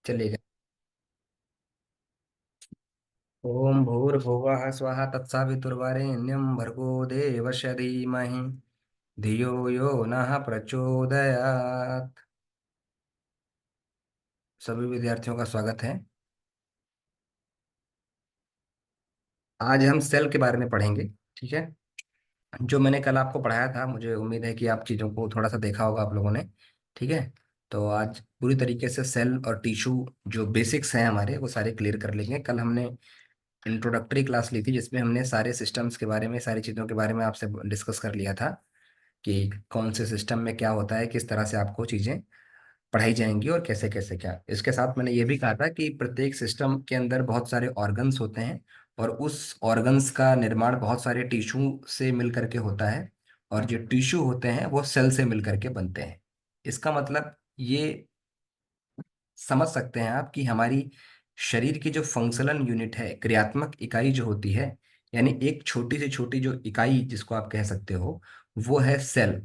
चलिएगा। ओम भूर्भुवः स्वः तत्सवितुर्वरेण्यं भर्गो देवस्य धीमहि धियो यो नः प्रचोदयात्। सभी विद्यार्थियों का स्वागत है। आज हम सेल के बारे में पढ़ेंगे। ठीक है। जो मैंने कल आपको पढ़ाया था, मुझे उम्मीद है कि आप चीज़ों को थोड़ा सा देखा होगा आप लोगों ने। ठीक है। तो आज पूरी तरीके से सेल और टिश्यू जो बेसिक्स हैं हमारे, वो सारे क्लियर कर लेंगे। कल हमने इंट्रोडक्टरी क्लास ली थी जिसमें हमने सारे सिस्टम्स के बारे में, सारी चीज़ों के बारे में आपसे डिस्कस कर लिया था कि कौन से सिस्टम में क्या होता है, किस तरह से आपको चीज़ें पढ़ाई जाएंगी और कैसे कैसे क्या। इसके साथ मैंने ये भी कहा था कि प्रत्येक सिस्टम के अंदर बहुत सारे ऑर्गन्स होते हैं और उस ऑर्गन्स का निर्माण बहुत सारे टिश्यू से मिल करके होता है, और जो टिश्यू होते हैं वो सेल से मिल करके बनते हैं। इसका मतलब ये समझ सकते हैं आप कि हमारी शरीर की जो फंक्शनल यूनिट है, क्रियात्मक इकाई जो होती है, यानी एक छोटी से छोटी जो इकाई जिसको आप कह सकते हो, वो है सेल।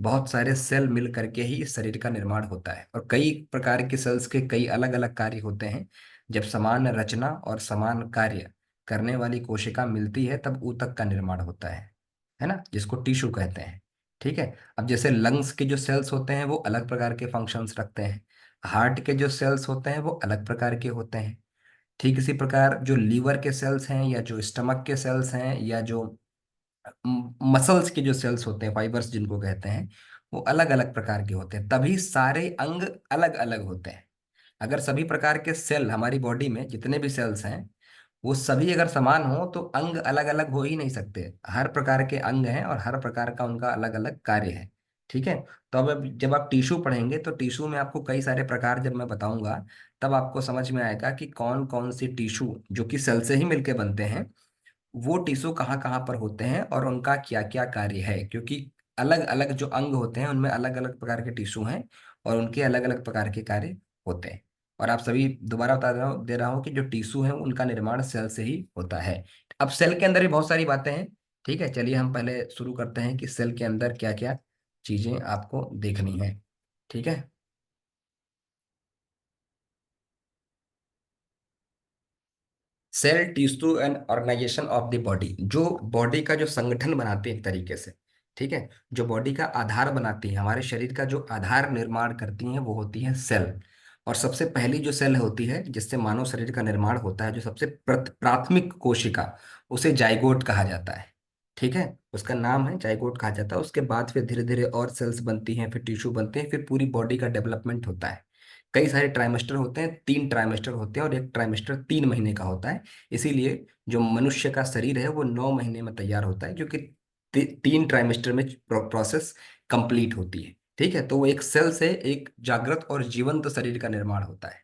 बहुत सारे सेल मिल करके ही इस शरीर का निर्माण होता है, और कई प्रकार के सेल्स के कई अलग अलग कार्य होते हैं। जब समान रचना और समान कार्य करने वाली कोशिका मिलती है तब ऊतक का निर्माण होता है ना, जिसको टिश्यू कहते हैं। ठीक है। अब जैसे लंग्स के जो सेल्स होते हैं वो अलग प्रकार के फंक्शंस रखते हैं, हार्ट के जो सेल्स होते हैं वो अलग प्रकार के होते हैं। ठीक इसी प्रकार जो लीवर के सेल्स हैं, या जो स्टमक के सेल्स हैं, या जो मसल्स के जो सेल्स होते हैं, फाइबर्स जिनको कहते हैं, वो अलग अलग प्रकार के होते हैं। तभी सारे अंग अलग अलग होते हैं। अगर सभी प्रकार के सेल हमारी बॉडी में जितने भी सेल्स हैं, वो सभी अगर समान हो तो अंग अलग अलग हो ही नहीं सकते। हर प्रकार के अंग हैं और हर प्रकार का उनका अलग अलग कार्य है। ठीक है। तो अब जब आप टिश्यू पढ़ेंगे तो टिश्यू में आपको कई सारे प्रकार जब मैं बताऊंगा, तब आपको समझ में आएगा कि कौन कौन सी टिश्यू जो कि सेल से ही मिलके बनते हैं, वो टिश्यू कहाँ कहाँ पर होते हैं और उनका क्या क्या कार्य है। क्योंकि अलग अलग जो अंग होते हैं उनमें अलग अलग प्रकार के टिश्यू हैं और उनके अलग अलग प्रकार के कार्य होते हैं। और आप सभी दोबारा दे रहा हूँ कि जो टिश्यू है उनका निर्माण सेल से ही होता है। अब सेल के अंदर भी बहुत सारी बातें हैं। ठीक है, चलिए हम पहले शुरू करते हैं कि सेल के अंदर क्या क्या चीजें आपको देखनी है। ठीक है। Cell tissue and organisation of the body, जो बॉडी का जो संगठन बनाते हैं एक तरीके से। ठीक है। जो बॉडी का आधार बनाती है, हमारे शरीर का जो आधार निर्माण करती हैं, वो होती है सेल। और सबसे पहली जो सेल होती है जिससे मानव शरीर का निर्माण होता है, जो सबसे प्राथमिक कोशिका, उसे जाइगोट कहा जाता है। ठीक है, उसका नाम है जाइगोट कहा जाता है। उसके बाद फिर धीरे धीरे और सेल्स बनती हैं, फिर टिश्यू बनते हैं, फिर पूरी बॉडी का डेवलपमेंट होता है। कई सारे ट्राइमेस्टर होते हैं, 3 ट्राइमेस्टर होते हैं, और एक ट्राइमेस्टर 3 महीने का होता है। इसीलिए जो मनुष्य का शरीर है वो 9 महीने में तैयार होता है, क्योंकि 3 ट्राइमेस्टर में प्रोसेस कंप्लीट होती है। ठीक है। तो वो एक सेल से एक जागृत और जीवंत शरीर का निर्माण होता है।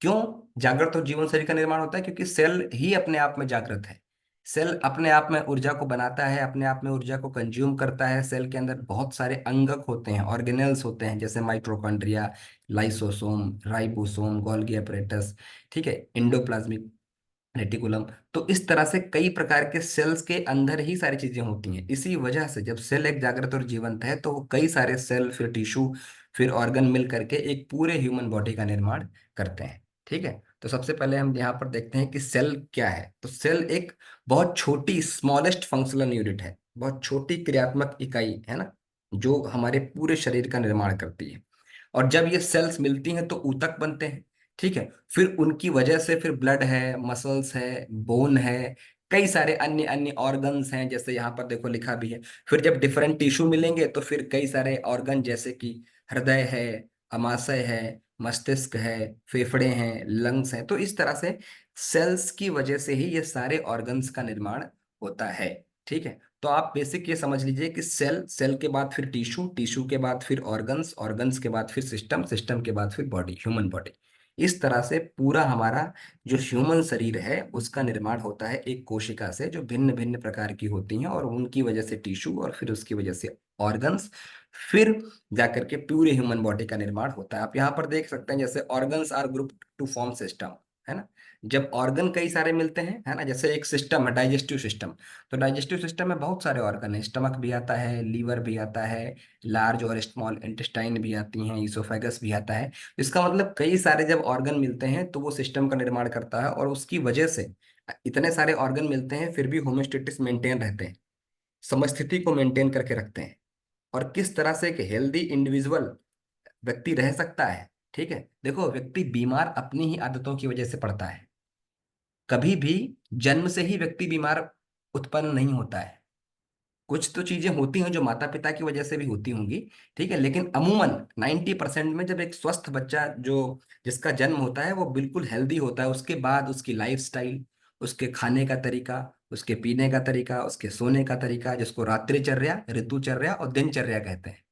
क्यों जागृत और जीवन शरीर का निर्माण होता है? क्योंकि सेल ही अपने आप में जागृत है। सेल अपने आप में ऊर्जा को बनाता है, अपने आप में ऊर्जा को कंज्यूम करता है। सेल के अंदर बहुत सारे अंगक होते हैं, ऑर्गेनेल्स होते हैं, जैसे mitochondria, lysosome, ribosome, Golgi apparatus, ठीक है, इंडोप्लाज्मिक रेटिकुलम। तो इस तरह से कई प्रकार के सेल्स के अंदर ही सारी चीजें होती हैं। इसी वजह से जब सेल एक जागृत और जीवंत है तो वो कई सारे सेल, फिर टिश्यू, फिर ऑर्गन मिल करके एक पूरे ह्यूमन बॉडी का निर्माण करते हैं। ठीक है। तो सबसे पहले हम यहाँ पर देखते हैं कि सेल क्या है। तो सेल एक बहुत छोटी, स्मॉलेस्ट फंक्शनल यूनिट है, बहुत छोटी क्रियात्मक इकाई है ना, जो हमारे पूरे शरीर का निर्माण करती है। और जब ये सेल्स मिलती हैं तो ऊतक बनते हैं। ठीक है। फिर उनकी वजह से फिर ब्लड है, मसल्स है, बोन है, कई सारे अन्य अन्य ऑर्गन्स हैं, जैसे यहाँ पर देखो लिखा भी है। फिर जब डिफरेंट टिश्यू मिलेंगे तो फिर कई सारे ऑर्गन, जैसे कि हृदय है, अमाशय है, मस्तिष्क है, फेफड़े हैं, लंग्स हैं। तो इस तरह से सेल्स की वजह से ही ये सारे ऑर्गन्स का निर्माण होता है। ठीक है। तो आप बेसिक ये समझ लीजिए कि सेल, सेल के बाद फिर टिश्यू, टिश्यू के बाद फिर ऑर्गन्स, ऑर्गन्स के बाद फिर सिस्टम, सिस्टम के बाद फिर बॉडी, ह्यूमन बॉडी। इस तरह से पूरा हमारा जो ह्यूमन शरीर है उसका निर्माण होता है एक कोशिका से, जो भिन्न भिन्न प्रकार की होती हैं, और उनकी वजह से टिश्यू, और फिर उसकी वजह से ऑर्गन्स, फिर जाकर के पूरे ह्यूमन बॉडी का निर्माण होता है। आप यहाँ पर देख सकते हैं जैसे organs are group to form system. है ना। जब ऑर्गन कई सारे मिलते हैं, है ना, जैसे एक सिस्टम है डाइजेस्टिव सिस्टम, तो डाइजेस्टिव सिस्टम में बहुत सारे ऑर्गन है, स्टमक भी आता है, लीवर भी आता है, लार्ज और स्मॉल इंटेस्टाइन भी आती हैं, इसोफेगस भी आता है। इसका मतलब कई सारे जब ऑर्गन मिलते हैं तो वो सिस्टम का निर्माण करता है, और उसकी वजह से इतने सारे ऑर्गन मिलते हैं फिर भी होमोस्टेटिस मेंटेन रहते हैं, समस्थिति को मेंटेन करके रखते हैं। और किस तरह से एक हेल्दी इंडिविजुअल व्यक्ति रह सकता है, ठीक है, देखो व्यक्ति बीमार अपनी ही आदतों की वजह से पड़ता है। कभी भी जन्म से ही व्यक्ति बीमार उत्पन्न नहीं होता है। कुछ तो चीजें होती हैं जो माता पिता की वजह से भी होती होंगी, ठीक है, लेकिन अमूमन 90% में जब एक स्वस्थ बच्चा जो जिसका जन्म होता है वो बिल्कुल हेल्दी होता है, उसके बाद उसकी लाइफस्टाइल, उसके खाने का तरीका, उसके पीने का तरीका, उसके सोने का तरीका, जिसको रात्रिचर्या, ऋतुचर्या और दिनचर्या कहते हैं।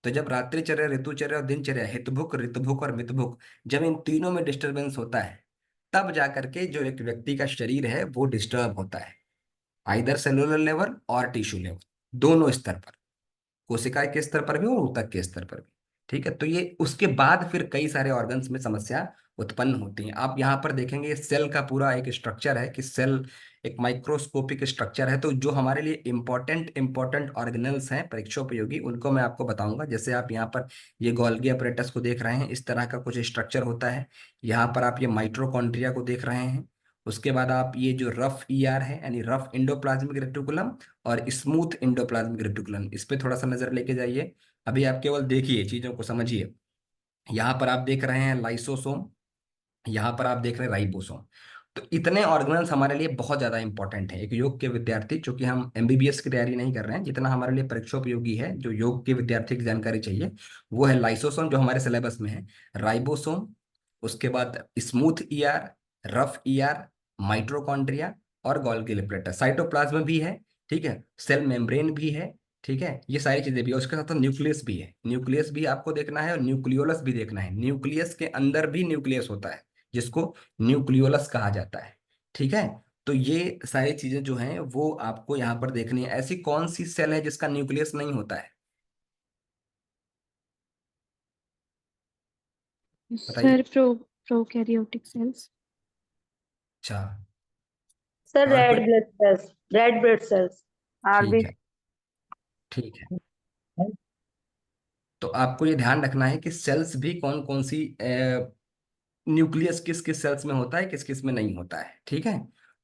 तो जब रात्रिचर्या, ऋतुचर्या और दिनचर्या, हितभुक, ऋतभुक और मितभुक, जब इन तीनों में डिस्टरबेंस होता है, तब जाकर के जो एक व्यक्ति का शरीर है वो डिस्टर्ब होता है, आइदर सेलुलर लेवल और टिश्यू लेवल, दोनों स्तर पर, कोशिकाएं के स्तर पर भी और ऊतक के स्तर पर भी। ठीक है, तो ये उसके बाद फिर कई सारे ऑर्गन्स में समस्या उत्पन्न होती हैं। आप यहाँ पर देखेंगे सेल का पूरा एक स्ट्रक्चर है, कि सेल एक माइक्रोस्कोपिक स्ट्रक्चर है। तो जो हमारे लिए इंपॉर्टेंट ऑर्गेनल्स हैं परीक्षोपयोगी, उनको मैं आपको बताऊंगा। जैसे आप यहाँ पर ये गोल्गी अपरेटस को देख रहे हैं, इस तरह का कुछ स्ट्रक्चर होता है। यहाँ पर आप ये माइट्रोकॉन्ड्रिया को देख रहे हैं। उसके बाद आप ये जो रफ ईआर है, यानी रफ इंडोप्लाज्मिक रेटिकुलम और स्मूथ इंडोप्लाज्मिक रेटिकुलम, इस पे थोड़ा सा नजर लेके जाइए। अभी आप केवल देखिए, चीजों को समझिए। यहाँ पर आप देख रहे हैं लाइसोसोम, यहाँ पर आप देख रहे हैं राइबोसोम। तो इतने ऑर्गेनल्स हमारे लिए बहुत ज्यादा इंपॉर्टेंट है। एक योग के विद्यार्थी, चूंकि हम एमबीबीएस की तैयारी नहीं कर रहे हैं, जितना हमारे लिए परीक्षोपयोगी है जो योग के विद्यार्थी की जानकारी चाहिए, वो है लाइसोसोम जो हमारे सिलेबस में है, राइबोसोम, उसके बाद smooth ER, rough ER, mitochondria और गोल्गी एप्परेटस। साइटोप्लाज्म भी है, ठीक है, सेल मेम्ब्रेन भी है, ठीक है, ये सारी चीजें भी है। उसके साथ न्यूक्लियस भी है, न्यूक्लियस भी आपको देखना है और न्यूक्लियोलस भी देखना है। न्यूक्लियस के अंदर भी न्यूक्लियस होता है, जिसको न्यूक्लियोलस कहा जाता है। ठीक है, तो ये सारी चीजें जो हैं वो आपको यहाँ पर देखनी है। ऐसी कौन सी सेल है जिसका न्यूक्लियस नहीं होता है, बताइए। Sir prokaryotic cells. अच्छा, सर और रेड कोई? Blood cells, red blood cells ठीक आरबी। है, ठीक है। तो आपको ये ध्यान रखना है कि सेल्स भी कौन कौन सी, न्यूक्लियस किस किस सेल्स में होता है, किस किस में नहीं होता है, ठीक है।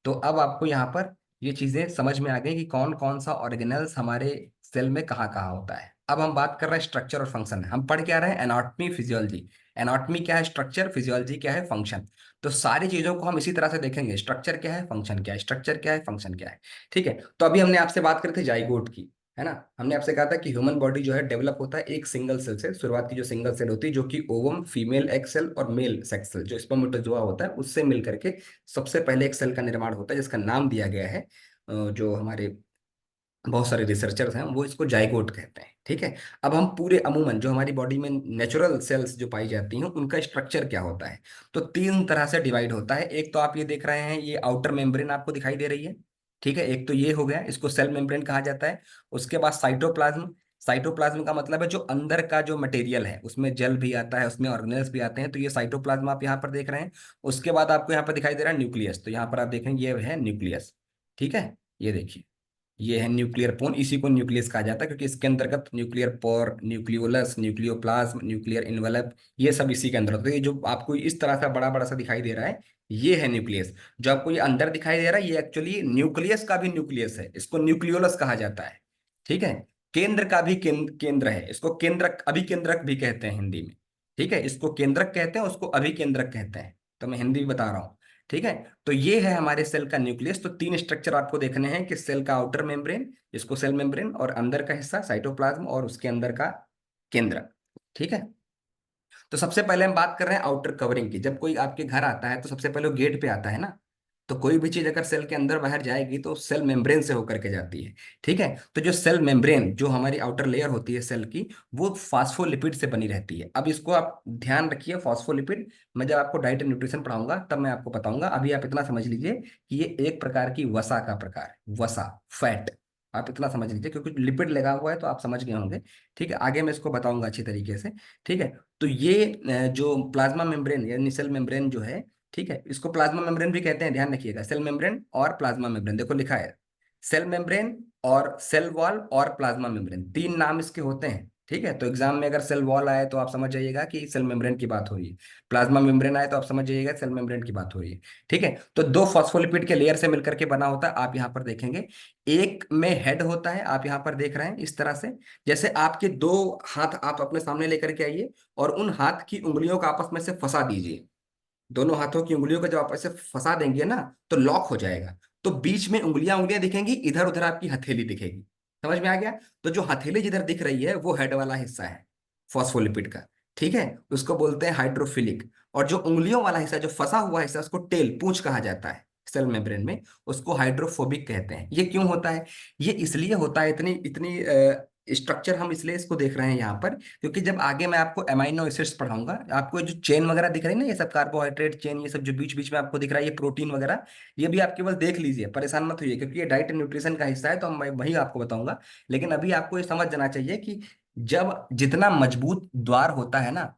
तो अब आपको यहाँ पर ये चीजें समझ में आ गई कि कौन कौन सा ऑर्गेनल्स हमारे सेल में कहाँ कहाँ होता है। अब हम बात कर रहे हैं स्ट्रक्चर और फंक्शन। हम पढ़ क्या रहे हैं, एनाटॉमी फिजियोलॉजी। एनाटॉमी क्या है, स्ट्रक्चर, फिजियोलॉजी क्या है, फंक्शन। तो सारी चीजों को हम इसी तरह से देखेंगे, स्ट्रक्चर क्या है, फंक्शन क्या है, स्ट्रक्चर क्या है, फंक्शन क्या है। ठीक है, तो अभी हमने आपसे बात करी थी जाइगोट की, है ना। हमने आपसे कहा था कि ह्यूमन बॉडी जो है डेवलप होता है एक सिंगल सेल से। शुरुआत की जो सिंगल सेल होती है, जो कि ओवम, फीमेल एग सेल और मेल सेक्स सेल, जो स्पर्मेटोजोआ होता है, उससे मिल करके सबसे पहले एक सेल का निर्माण होता है, जिसका नाम दिया गया है, जो हमारे बहुत सारे रिसर्चर्स हैं वो इसको जाइगोट कहते हैं। ठीक है, अब हम पूरे अमूमन जो हमारी बॉडी में नेचुरल सेल्स जो पाई जाती हैं उनका स्ट्रक्चर क्या होता है। तो तीन तरह से डिवाइड होता है। एक तो आप ये देख रहे हैं, ये आउटर मेम्ब्रेन आपको दिखाई दे रही है, ठीक है, एक तो ये हो गया, इसको सेल मेम्ब्रेन कहा जाता है। उसके बाद साइटोप्लाज्म। साइटोप्लाज्म का मतलब है जो अंदर का जो मटेरियल है, उसमें जल भी आता है, उसमें ऑर्गेनेल्स भी आते हैं, तो ये साइटोप्लाज्म आप यहाँ पर देख रहे हैं। उसके बाद आपको यहाँ पर दिखाई दे रहा है न्यूक्लियस, तो यहाँ पर आप देखेंगे ये है न्यूक्लियस। ठीक है, ये देखिए, ये है न्यूक्लियर पोन, इसी को न्यूक्लियस कहा जाता है, क्योंकि इसके अंतर्गत nuclear pore, nucleolus, nucleoplasm, nuclear envelope, ये सब इसी के अंदर होता है। ये जो आपको इस तरह का बड़ा बड़ा सा दिखाई दे रहा है, ये है न्यूक्लियस। जो आपको ये अंदर दिखाई दे रहा है, ये एक्चुअली न्यूक्लियस का भी न्यूक्लियस है, इसको न्यूक्लियोलस कहा जाता है। ठीक है, केंद्र का भी केंद्र है, इसको केंद्रक, अभिकेंद्रक भी कहते हैं हिंदी में। ठीक है, इसको केंद्रक कहते हैं, उसको अभिकेंद्रक कहते हैं, तो मैं हिंदी में बता रहा हूँ। ठीक है, तो ये है हमारे सेल का न्यूक्लियस। तो तीन स्ट्रक्चर आपको देखने हैं, कि सेल का आउटर मेम्ब्रेन, जिसको सेल मेम्ब्रेन, और अंदर का हिस्सा साइटोप्लाज्म, और उसके अंदर का केंद्र। ठीक है, तो सबसे पहले हम बात कर रहे हैं आउटर कवरिंग की। जब कोई आपके घर आता है तो सबसे पहले वो गेट पे आता है ना, तो कोई भी चीज अगर सेल के अंदर बाहर जाएगी तो सेल मेम्ब्रेन से होकर के जाती है। ठीक है, तो जो सेल मेम्ब्रेन, जो हमारी आउटर लेयर होती है सेल की, वो फास्फोलिपिड से बनी रहती है। अब इसको आप ध्यान रखिए, फास्फोलिपिड, मैं जब आपको डाइट एंड न्यूट्रिशन पढ़ाऊंगा तब मैं आपको बताऊंगा। अभी आप इतना समझ लीजिए कि ये एक प्रकार की वसा का प्रकार है, वसा, फैट। आप इतना समझ लीजिए, क्योंकि लिपिड लगा हुआ है तो आप समझ गए होंगे। ठीक है, आगे मैं इसको बताऊंगा अच्छी तरीके से। ठीक है, तो ये जो प्लाज्मा मेम्ब्रेन यानी सेल मेम्ब्रेन जो है, ठीक है, इसको प्लाज्मा मेम्ब्रेन भी कहते हैं, ध्यान रखिएगा। सेल मेम्ब्रेन और प्लाज्मा मेम्ब्रेन, देखो लिखा है सेल मेम्ब्रेन और सेल वॉल और प्लाज्मा मेम्ब्रेन, तीन नाम इसके होते हैं। ठीक है, तो एग्जाम में अगर सेल वॉल आए तो आप समझ जाइएगा कि सेल मेम्ब्रेन की बात हो रही है, प्लाज्मा मेम्ब्रेन आए तो आप समझ जाइएगा सेल मेम्ब्रेन की बात हो रही है। ठीक है, तो दो फॉस्फोलिपिड के लेयर से मिलकर के बना होता है, आप यहाँ पर देखेंगे। एक में हेड होता है, आप यहाँ पर देख रहे हैं इस तरह से, जैसे आपके दो हाथ आप अपने सामने लेकर के आइए और उन हाथ की उंगलियों को आपस में से फंसा दीजिए। दोनों हाथों की उंगलियों को जब आप ऐसे फंसा देंगे ना तो लॉक हो जाएगा। तो बीच में उंगलियां उंगलियां दिखेंगी, इधर उधर आपकी हथेली दिखेगी। समझ में आ गया? तो जो हथेली जिधर दिख रही है वो हेड वाला हिस्सा है फॉस्फोलिपिड का। ठीक है, उसको बोलते हैं हाइड्रोफिलिक। और जो उंगलियों वाला हिस्सा, जो फंसा हुआ हिस्सा, उसको टेल, पूंछ कहा जाता है सेल मेम्ब्रेन में, उसको हाइड्रोफोबिक कहते हैं। ये क्यों होता है? ये इसलिए होता है, इतनी इतनी स्ट्रक्चर हम इसलिए इसको देख रहे हैं यहाँ पर, क्योंकि जब आगे मैं आपको अमाइनो एसिड्स पढ़ाऊंगा, आपको जो चेन वगैरह दिख रही है ना, ये सब कार्बोहाइड्रेट चेन, ये सब जो बीच बीच में आपको दिख रहा है, ये प्रोटीन वगैरह, ये भी आप केवल देख लीजिए, परेशान मत होइए, क्योंकि ये डाइट एंड न्यूट्रिशन का हिस्सा है, तो मैं वही आपको बताऊंगा। लेकिन अभी आपको ये समझ जाना चाहिए कि जब जितना मजबूत द्वार होता है ना,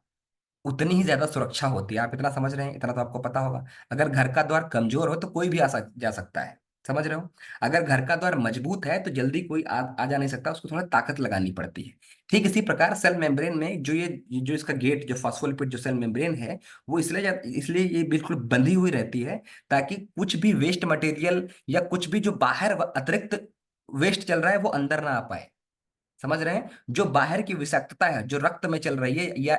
उतनी ही ज्यादा सुरक्षा होती है। आप इतना समझ रहे हैं, इतना तो आपको पता होगा। अगर घर का द्वार कमजोर हो तो कोई भी जा सकता है, समझ रहे हो? अगर घर का द्वार मजबूत है तो जल्दी कोई आ जा नहीं सकता, उसको थोड़ा ताकत लगानी पड़ती है। ठीक इसी प्रकार सेल मेम्ब्रेन में जो ये जो इसका गेट, जो फॉस्फोलिपिड जो सेल मेम्ब्रेन है, वो इसलिए ये बिल्कुल बंधी हुई रहती है, ताकि कुछ भी वेस्ट मटेरियल या कुछ भी जो बाहर अतिरिक्त वेस्ट चल रहा है वो अंदर ना आ पाए। समझ रहे हैं? जो बाहर की विषाक्तता है, जो रक्त में चल रही है या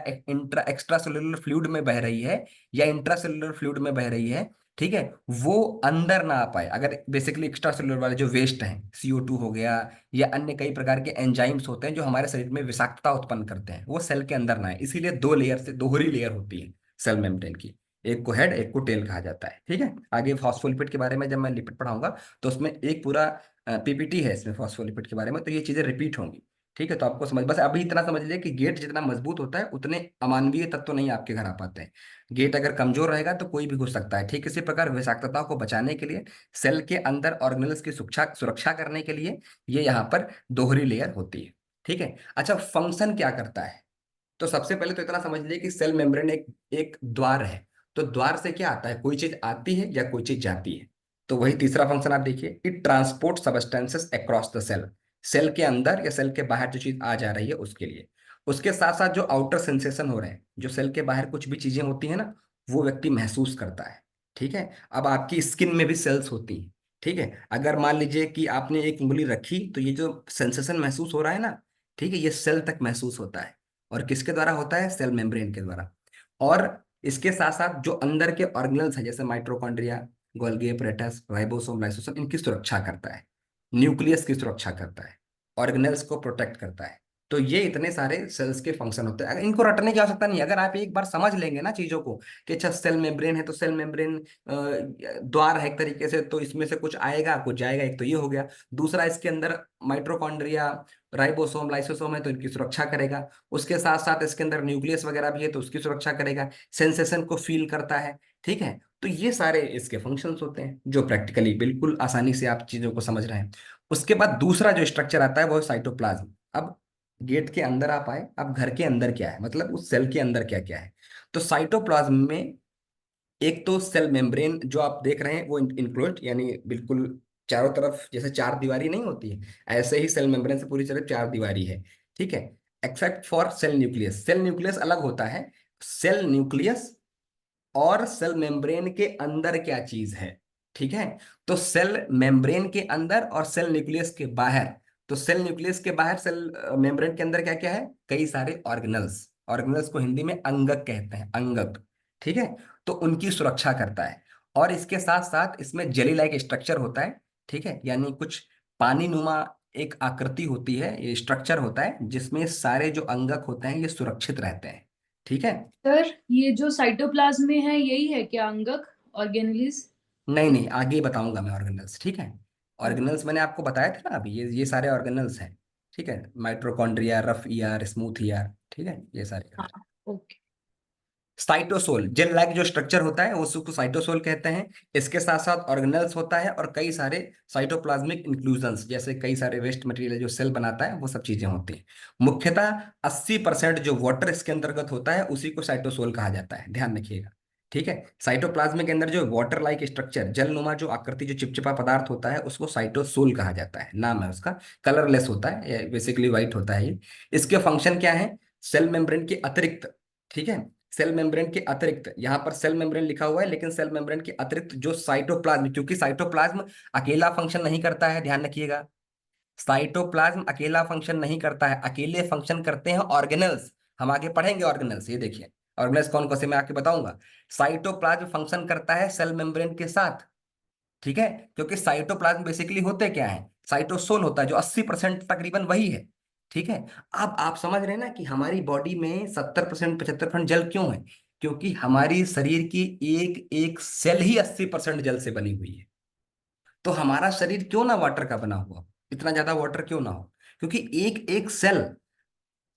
एक्स्ट्रा सेलुलर फ्लूइड में बह रही है या इंट्रा सेलुलर फ्लूइड में बह रही है, ठीक है, वो अंदर ना आ पाए। अगर बेसिकली एक्स्ट्रा सेलुलर वाले जो वेस्ट हैं, CO2 हो गया या अन्य कई प्रकार के एंजाइम्स होते हैं जो हमारे शरीर में विषाक्तता उत्पन्न करते हैं, वो सेल के अंदर ना आए, इसीलिए दो लेयर से दोहरी लेयर होती है सेल मेम्ब्रेन की। एक को हेड, एक को टेल कहा जाता है। ठीक है, आगे फॉस्फोलिपिड के बारे में जब मैं लिपिड पढ़ाऊंगा तो उसमें एक पूरा PPT है इसमें फॉस्फोलिपिड के बारे में, तो ये चीजें रिपीट होंगी। ठीक है, तो आपको समझ, बस अभी इतना समझ लीजिए कि गेट जितना मजबूत होता है उतने अमानवीय तत्व नहीं आपके घर आ पाते हैं। गेट अगर कमजोर रहेगा तो कोई भी घुस सकता है। ठीक इसी प्रकार विषाक्तता को बचाने के लिए, सेल के अंदर ऑर्गेनेल्स की सुरक्षा सुरक्षा करने के लिए ये यहाँ पर दोहरी लेयर होती है। ठीक है, अच्छा, फंक्शन क्या करता है? तो सबसे पहले तो इतना समझ लीजिए कि सेल मेम्ब्रेन एक एक द्वार है। तो द्वार से क्या आता है? कोई चीज आती है या कोई चीज जाती है। तो वही तीसरा फंक्शन आप देखिए, it transport substances across the cell. Cell के अंदर या सेल के बाहर जो चीज आ जा रही है उसके लिए। उसके साथ साथ जो आउटर सेंसेशन हो रहे हैं, जो सेल के बाहर कुछ भी चीजें होती है ना, वो व्यक्ति महसूस करता है। ठीक है, अब आपकी स्किन में भी सेल्स होती हैं। ठीक है, अगर मान लीजिए कि आपने एक उंगली रखी तो ये जो सेंसेशन महसूस हो रहा है ना, ठीक है, ये सेल तक महसूस होता है। और किसके द्वारा होता है? सेल मेम्ब्रेन के द्वारा। और इसके साथ साथ जो अंदर के ऑर्गेनल्स हैं, जैसे mitochondria, Golgi apparatus, ribosome, lysosome, इनकी सुरक्षा करता है। न्यूक्लियस की सुरक्षा करता है। ऑर्गेनल्स को प्रोटेक्ट करता है। तो ये इतने सारे सेल्स के फंक्शन होते हैं, अगर इनको रटने की आवश्यकता नहीं है। अगर आप एक बार समझ लेंगे ना चीजों को कि अच्छा सेल मेम्ब्रेन है तो सेल मेम्ब्रेन द्वार है एक तरीके से, तो इसमें से कुछ आएगा कुछ जाएगा, एक तो ये हो गया। दूसरा, इसके अंदर माइट्रोकॉन्ड्रिया, राइबोसोम, लाइसोसोम है तो इनकी सुरक्षा करेगा। उसके साथ साथ इसके अंदर न्यूक्लियस वगैरह भी है तो उसकी सुरक्षा करेगा। सेंसेशन को फील करता है। ठीक है, तो ये सारे इसके फंक्शंस होते हैं जो प्रैक्टिकली बिल्कुल आसानी से आप चीजों को समझ रहे हैं। उसके बाद दूसरा जो स्ट्रक्चर आता है वो है साइटोप्लाज्म। अब गेट के अंदर आप आए, अब घर के अंदर क्या है, मतलब उस सेल के अंदर क्या क्या है। तो साइटोप्लाज्म में एक तो सेल मेम्ब्रेन जो आप देख रहे हैं वो इंक्लोज, यानी बिल्कुल चारों तरफ जैसे चार दीवारी नहीं होती है, ऐसे ही सेल मेम्ब्रेन से पूरी तरह चार दीवारी है। ठीक है, except for cell nucleus. Cell nucleus अलग होता है। सेल न्यूक्लियस और सेल मेम्ब्रेन के अंदर क्या चीज है। ठीक है, तो सेल मेम्ब्रेन के अंदर और सेल न्यूक्लियस के बाहर। तो सेल न्यूक्लियस के बाहर, सेल मेम्ब्रेन के अंदर क्या क्या है? कई सारे ऑर्गेनल्स। ऑर्गेनल्स को हिंदी में अंगक कहते हैं, अंगक। ठीक है, तो उनकी सुरक्षा करता है। और इसके साथ साथ इसमें जेली लाइक स्ट्रक्चर होता है। ठीक है, यानी कुछ पानी नुमा एक आकृति होती है, ये स्ट्रक्चर होता है जिसमें सारे जो अंगक होते हैं ये सुरक्षित रहते हैं। ठीक है, सर, ये जो साइटोप्लाज्म में है यही है क्या अंगक ऑर्गेनेलिस? नहीं नहीं, आगे बताऊंगा मैं ऑर्गेनल्स। ठीक है, ओके। ऑर्गेनल्स मैंने आपको बताया था ना अभी, ये सारे ऑर्गेनल्स हैं। ठीक है, mitochondria, rough ER, smooth ER, ठीक है, ये सारे हाँ। करते हैं। ओके। साइटोसोल, जेल लाइक जो स्ट्रक्चर होता है वो उसको साइटोसोल कहते हैं। इसके साथ साथ ऑर्गेनल्स होता है और कई सारे साइटोप्लाज्मिक इंक्लूजन्स, जैसे कई सारे वेस्ट मटेरियल जो सेल बनाता है वो सब चीजें होती हैं। मुख्यतः 80% जो वाटर इसके अंतर्गत होता है उसी को साइटोसोल कहा जाता है, ध्यान रखिएगा। ठीक है। साइटोप्लाज्म के अंदर जो वाटर लाइक स्ट्रक्चर, जलनुमा जो आकृति, जो चिपचिपा पदार्थ होता है, उसको साइटोसोल कहा जाता है, नाम है उसका। कलरलेस होता है, बेसिकली व्हाइट होता है ये। इसके फंक्शन क्या है? सेल मेम्ब्रेन के अतिरिक्त, ठीक है, सेल मेम्ब्रेन के अतिरिक्त, यहाँ पर सेल मेम्ब्रेन लिखा हुआ है, लेकिन सेल मेम्ब्रेन के अतिरिक्त जो साइटोप्लाज्म, क्योंकि साइटोप्लाज्म अकेला फंक्शन नहीं करता है, ध्यान रखिएगा। साइटोप्लाज्म अकेला फंक्शन नहीं करता है, अकेले फंक्शन करते हैं ऑर्गेनल्स। हम आगे पढ़ेंगे ऑर्गेनल्स, ये देखिए ऑर्गेनल्स कौन कौन से मैं आके बताऊंगा। साइटोप्लाज्म फंक्शन करता है सेल मेम्ब्रेन के साथ, ठीक है, क्योंकि साइटोप्लाज्म बेसिकली होते क्या है? साइटोसोल होता है, जो 80% तकरीबन वही है, ठीक है। अब आप समझ रहे हैं ना कि हमारी बॉडी में 70% 75% जल क्यों है? क्योंकि हमारी शरीर की एक एक सेल ही 80% जल से बनी हुई है। तो हमारा शरीर क्यों ना वाटर का बना हुआ, इतना ज्यादा वाटर क्यों ना हो? क्योंकि एक एक सेल,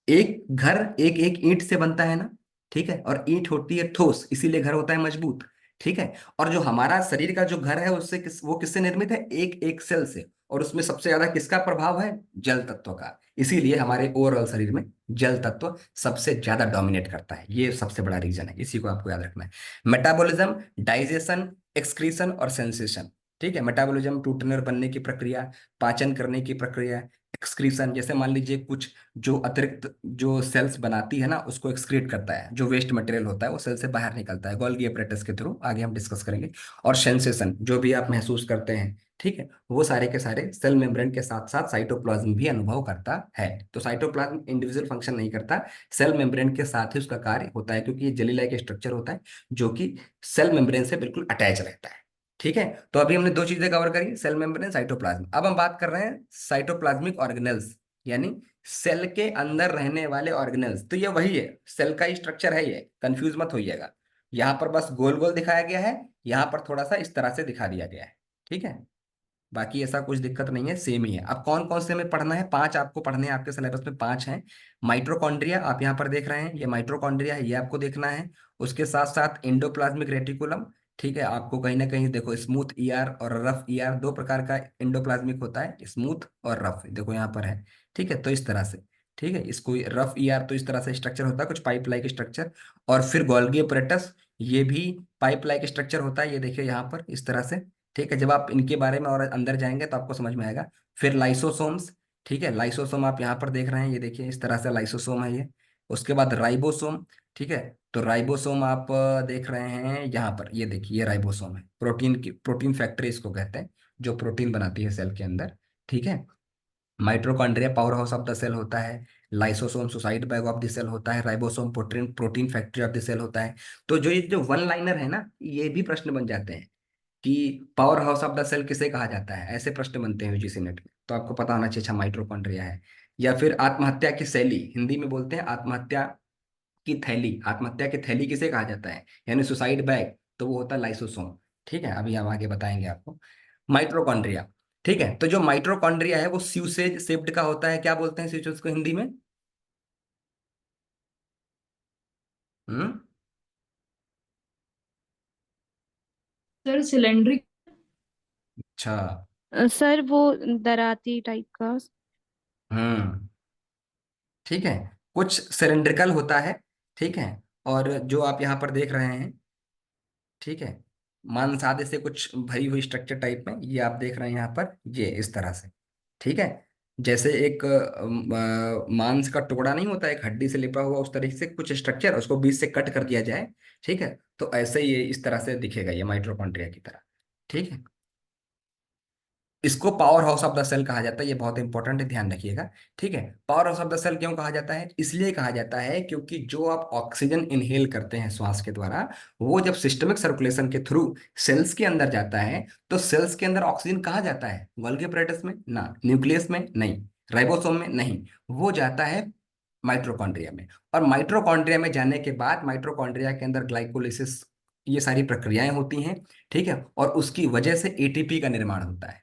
एक घर एक एक ईंट से बनता है ना, ठीक है, और ईंट होती है ठोस, इसीलिए घर होता है मजबूत, ठीक है। और जो हमारा शरीर का जो घर है, उससे वो किससे निर्मित है? एक एक सेल से। और उसमें सबसे ज्यादा किसका प्रभाव है? जल तत्व का। इसीलिए हमारे ओवरऑल शरीर में जल तत्व सबसे ज्यादा डोमिनेट करता है, ये सबसे बड़ा रीजन है, इसी को आपको याद रखना है। मेटाबॉलिज्म, डाइजेशन, एक्सक्रीशन और सेंसेशन, ठीक है। मेटाबॉलिज्म टूटने और बनने की प्रक्रिया, पाचन करने की प्रक्रिया। एक्सक्रीशन, जैसे मान लीजिए कुछ जो अतिरिक्त जो सेल्स बनाती है ना, उसको एक्सक्रीट करता है, जो वेस्ट मटेरियल होता है वो सेल से बाहर निकलता है गोल्गी एपरेटस के थ्रू, आगे हम डिस्कस करेंगे। और सेंसेशन, जो भी आप महसूस करते हैं, ठीक है, वो सारे के सारे सेल मेम्ब्रेन के साथ साथ साइटोप्लाज्म भी अनुभव करता है। तो साइटोप्लाज्म इंडिविजुअल फंक्शन नहीं करता, सेल मेम्ब्रेन के साथ ही उसका कार्य होता है, क्योंकि ये जेली लाइक स्ट्रक्चर होता है जो कि सेल मेम्ब्रेन से बिल्कुल अटैच रहता है, ठीक है। तो अभी हमने दो चीजें कवर करी, सेल मेम्ब्रेन, साइटोप्लाज्म। अब हम बात कर रहे हैं साइटोप्लाज्मिक ऑर्गेनेल्स, यानी सेल के अंदर रहने वाले ऑर्गेनेल्स। तो ये वही है, सेल का ही स्ट्रक्चर है, ये कंफ्यूज मत होइएगा। यहाँ पर बस गोल गोल दिखाया गया है, यहाँ पर थोड़ा सा इस तरह से दिखा दिया गया है, ठीक है। बाकी ऐसा कुछ दिक्कत नहीं है, सेम ही है। अब कौन कौन से हमें पढ़ना है? पांच आपको पढ़ने हैं, आपके सिलेबस में पांच हैं। माइट्रोकॉन्ड्रिया, आप यहाँ पर देख रहे हैं, ये माइट्रोकॉन्ड्रिया है, ये आपको देखना है। उसके साथ साथ एंडोप्लाज्मिक रेटिकुलम, ठीक है, आपको कहीं ना कहीं देखो स्मूथ ईआर और रफ ईआर, दो प्रकार का एंडोप्लाज्मिक होता है, स्मूथ और रफ, देखो यहाँ पर है, ठीक है। तो इस तरह से, ठीक है, इसको रफ ईआर तो इस तरह से स्ट्रक्चर होता है, कुछ पाइप लाइक स्ट्रक्चर। और फिर गोल्गी एपरेटस, ये भी पाइप लाइक स्ट्रक्चर होता है, ये देखिए यहाँ पर इस तरह से, ठीक है। जब आप इनके बारे में और अंदर जाएंगे तो आपको समझ में आएगा। फिर लाइसोसोम्स, ठीक है, लाइसोसोम आप यहाँ पर देख रहे हैं, ये देखिए इस तरह से लाइसोसोम है ये। उसके बाद राइबोसोम, ठीक है। तो राइबोसोम आप देख रहे हैं यहाँ पर, ये देखिए ये राइबोसोम है, प्रोटीन की प्रोटीन फैक्ट्री इसको कहते हैं, जो प्रोटीन बनाती है सेल के अंदर, ठीक है। Mitochondria powerhouse of the cell होता है, lysosome suicide bag of the cell होता है, ribosome protein protein factory of the cell होता है। तो जो ये जो वन लाइनर है ना, ये भी प्रश्न बन जाते हैं कि powerhouse of the cell किसे कहा जाता है, ऐसे प्रश्न बनते हैं यूजीसी नेट में, तो आपको पता होना चाहिए। अच्छा, माइटोकॉन्ड्रिया है। या फिर आत्महत्या की शैली, हिंदी में बोलते हैं आत्महत्या की थैली, आत्महत्या की थैली किसे कहा जाता है, यानी सुसाइड बैग, तो वो होता है लाइसोसोम, ठीक है। अभी हम आगे बताएंगे आपको। माइट्रोकॉन्ड्रिया, ठीक है, तो जो माइट्रोकॉन्ड्रिया है वो स्यूसेज शेप्ड का होता है, क्या बोलते हैं स्यूसेज को हिंदी में? हम्म। सर सिलेंड्रिक। अच्छा। सर वो दराती टाइप का। हम्म। ठीक है, कुछ सिलेंड्रिकल होता है, ठीक है। और जो आप यहाँ पर देख रहे हैं, ठीक है, मांसादे से कुछ भरी हुई स्ट्रक्चर टाइप में, ये आप देख रहे हैं यहाँ पर, ये इस तरह से, ठीक है। जैसे एक मांस का टुकड़ा नहीं होता, एक हड्डी से लिपा हुआ, उस तरीके से कुछ स्ट्रक्चर, उसको बीच से कट कर दिया जाए, ठीक है। तो ऐसे ही ये इस तरह से दिखेगा, ये माइटोकॉन्ड्रिया की तरह, ठीक है। इसको powerhouse of the cell कहा जाता है, ये बहुत इंपॉर्टेंट है, ध्यान रखिएगा, ठीक है। Powerhouse of the cell क्यों कहा जाता है? इसलिए कहा जाता है क्योंकि जो आप ऑक्सीजन इनहेल करते हैं श्वास के द्वारा, वो जब सिस्टमिक सर्कुलेशन के थ्रू सेल्स के अंदर जाता है, तो सेल्स के अंदर ऑक्सीजन कहाँ जाता है? गोल्गी एपरेटस में ना, न्यूक्लियस में नहीं, राइबोसोम में नहीं, वो जाता है माइटोकॉन्ड्रिया में। और माइटोकॉन्ड्रिया में जाने के बाद माइटोकॉन्ड्रिया के अंदर ग्लाइकोलिसिस, ये सारी प्रक्रियाएं होती हैं, ठीक है, और उसकी वजह से एटीपी का निर्माण होता है,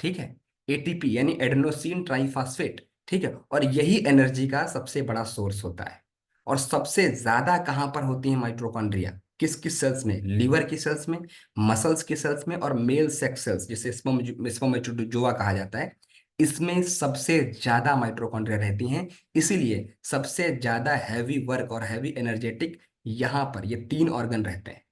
ठीक है। एटीपी यानी एडेनोसिन ट्राइफॉस्फेट, ठीक है, और यही एनर्जी का सबसे बड़ा सोर्स होता है। और सबसे ज्यादा कहां पर होती है माइटोकॉन्ड्रिया? किस किस सेल्स में? लीवर की सेल्स में, मसल्स की सेल्स में, और मेल सेक्स सेल्स जिसे स्पर्मेटोजोआ कहा जाता है, इसमें सबसे ज्यादा माइटोकॉन्ड्रिया रहती हैं। इसीलिए सबसे ज्यादा हैवी वर्क और हैवी एनर्जेटिक यहाँ पर ये तीन ऑर्गन रहते हैं,